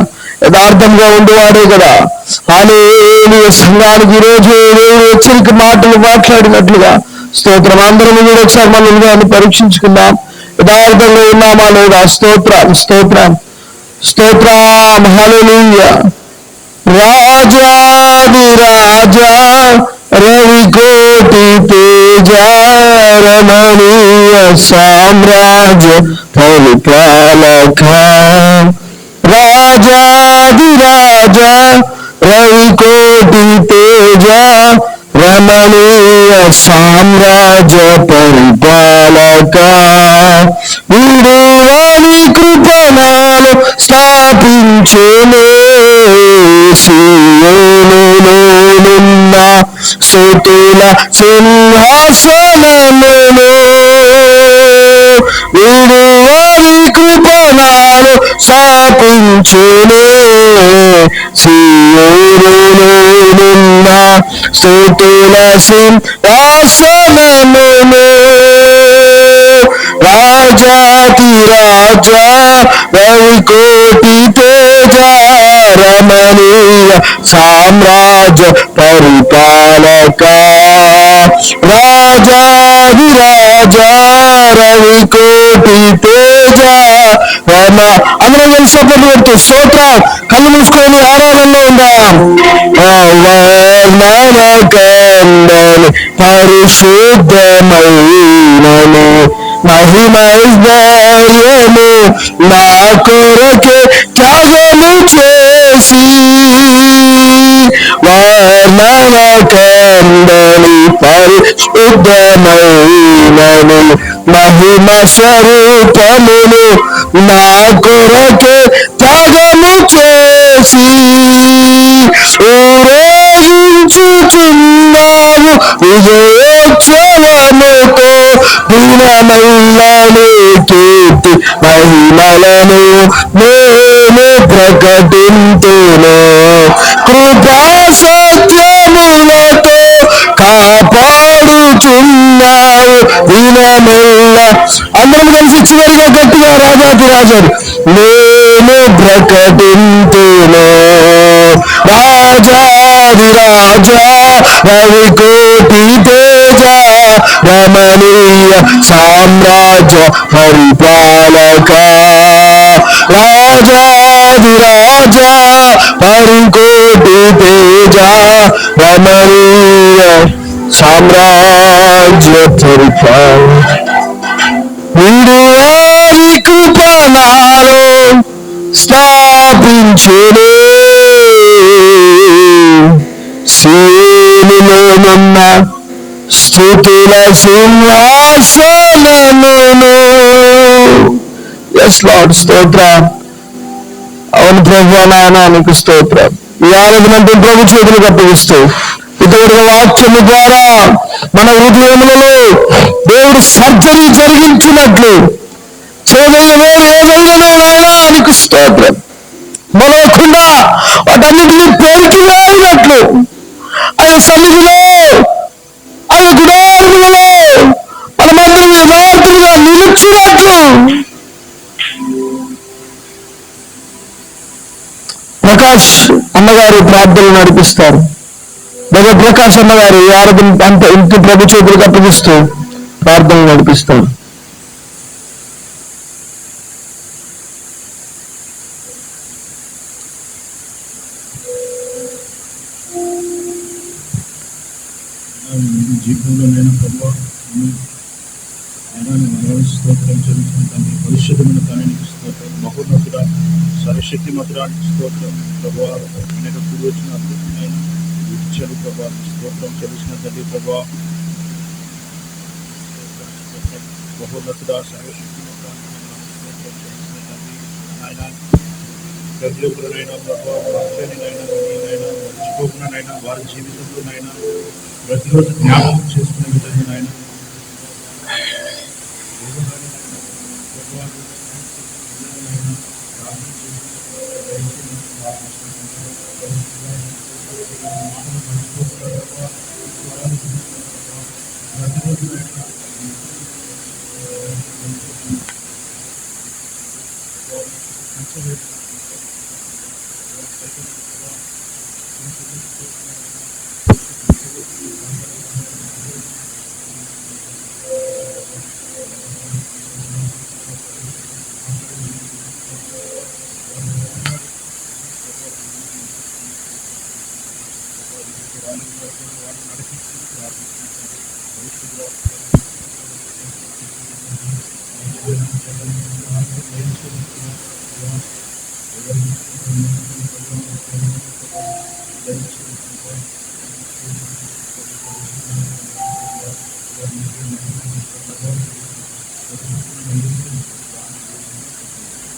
యథార్థంగా ఉండేవాడే కదా. హల్లెలూయా. సంఘానికి ఈరోజు హెచ్చరిక మాటలు మాట్లాడినట్లుగా స్తోత్రం. అందరం కూడా ఒకసారి మనల్ని పరీక్షించుకుందాం, యథార్థంగా ఉన్నామా లేదా. స్తోత్రం స్తోత్రం స్తోత్రం. హల్లెలూయా. రాజాది రాజా రవి కోటి రమణీయ సామ్రాజ్య పరిపాలక రాజాదిరాజ రవికోటి తేజ రమణీయ సామ్రాజ్య పరిపాలక విడువని కృపణాలు స్థాపించేనే సియోనులోనున్న స్తుతుల సింహాసనమును విడువని కృపణాలు స్థాపించేనే సియోనులోనున్న స్తుతుల సింహాసనమును రాజాతి రాజా రవికోటి తేజ రమణీయ సామ్రాజ్య పరిపాలక రాజాది రాజా రవికోటి తేజ అందరం కలిసి సపోర్ట్ పెడుతూ స్తోత్రం. కళ్ళు మూసుకొని ఆరాధనలో ఉందాం. నరకందని పరిశుద్ధమైనను మహిమైర్భయము నా కొరకే త్యాగము చేసి వర్ణనకందని పరిశుద్ధమైనను మహిమ స్వరూపమును నా కొరకే త్యాగము చేసి ఊరేగించుచున్నావు విజయోత్సవముతో దినమల్లని కీర్తి మహిమలను నేను ప్రకటింతును కృపా సత్యములతో కాపాడుచున్నావు దినమెల్ల. అందరం కలిసి చివరిగా గట్టిగా రాజాది రాజాడు నేను ప్రకటింతును రాజాది రాజా రవికోటి తేజ రమణీయ సామ్రాజ్య పరిపాలక రాజాది రాజా పరికోటి తేజ రమణీయ సామ్రాజ్య పరిపాలక విడువారి కృపణాలో స్థాపించునే సియోనులోనున్న స్తుతుల సింహాసనమును. ఎస్ లార్డ్ స్తోత్రం. అవును ప్రభువా నాయన నీకు స్తోత్రం. ఈ ఆరాధనంటే ప్రభు చేతులకు అప్పగిస్తూ ఇతరుల వాక్యము ద్వారా మన హృదయములలో దేవుడు సర్జరీ జరిగించినట్లు చెవులలో ఏదైనా ఆయన నీకు స్తోత్రం మొదలకుండా వాటన్నిటిని పోలికి వేయినట్లు ఆయన సన్నిధిలో ఆయన గుడారములలో మనమందరం యథార్థులుగా నిలుచున్నట్లు ప్రకాష్ అన్నగారు ప్రార్థనలు నడిపిస్తారు. బ్రదర్ ప్రకాష్ అన్నగారు ఈ ఆరాధన అంత ఇంటి ప్రభు చేతులకు అప్పగిస్తూ ప్రార్థనలు నడిపిస్తారు. జీవితంలోనైనా ప్రభావ స్తోత్రం చెల్లించుకుంటాను. పరిశుద్ధమైన తానికి స్తోత్రం. మహోన్నతుడ సర్వశక్తి మధురానికి స్తోత్రం. ప్రభావ అనేక పూర్వచ్చిన అద్భుతమైన విడిచారు ప్రభావ స్తోత్రం చెల్లించిన తండ్రి ప్రభావ మహోన్నతుడ సర్వశక్తి మధురానికి స్తోత్రం చెల్లించిన తండ్రి ఆయన ప్రజలైనా ప్రభావ వాక్యాన్నైనా మర్చిపోకున్నానైనా వారి జీవితంలోనైనా ప్రతిరోజు జ్ఞాపకం చేసుకునే విధంగా ఆయన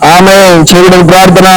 ఆమె చేయడం ప్రార్థన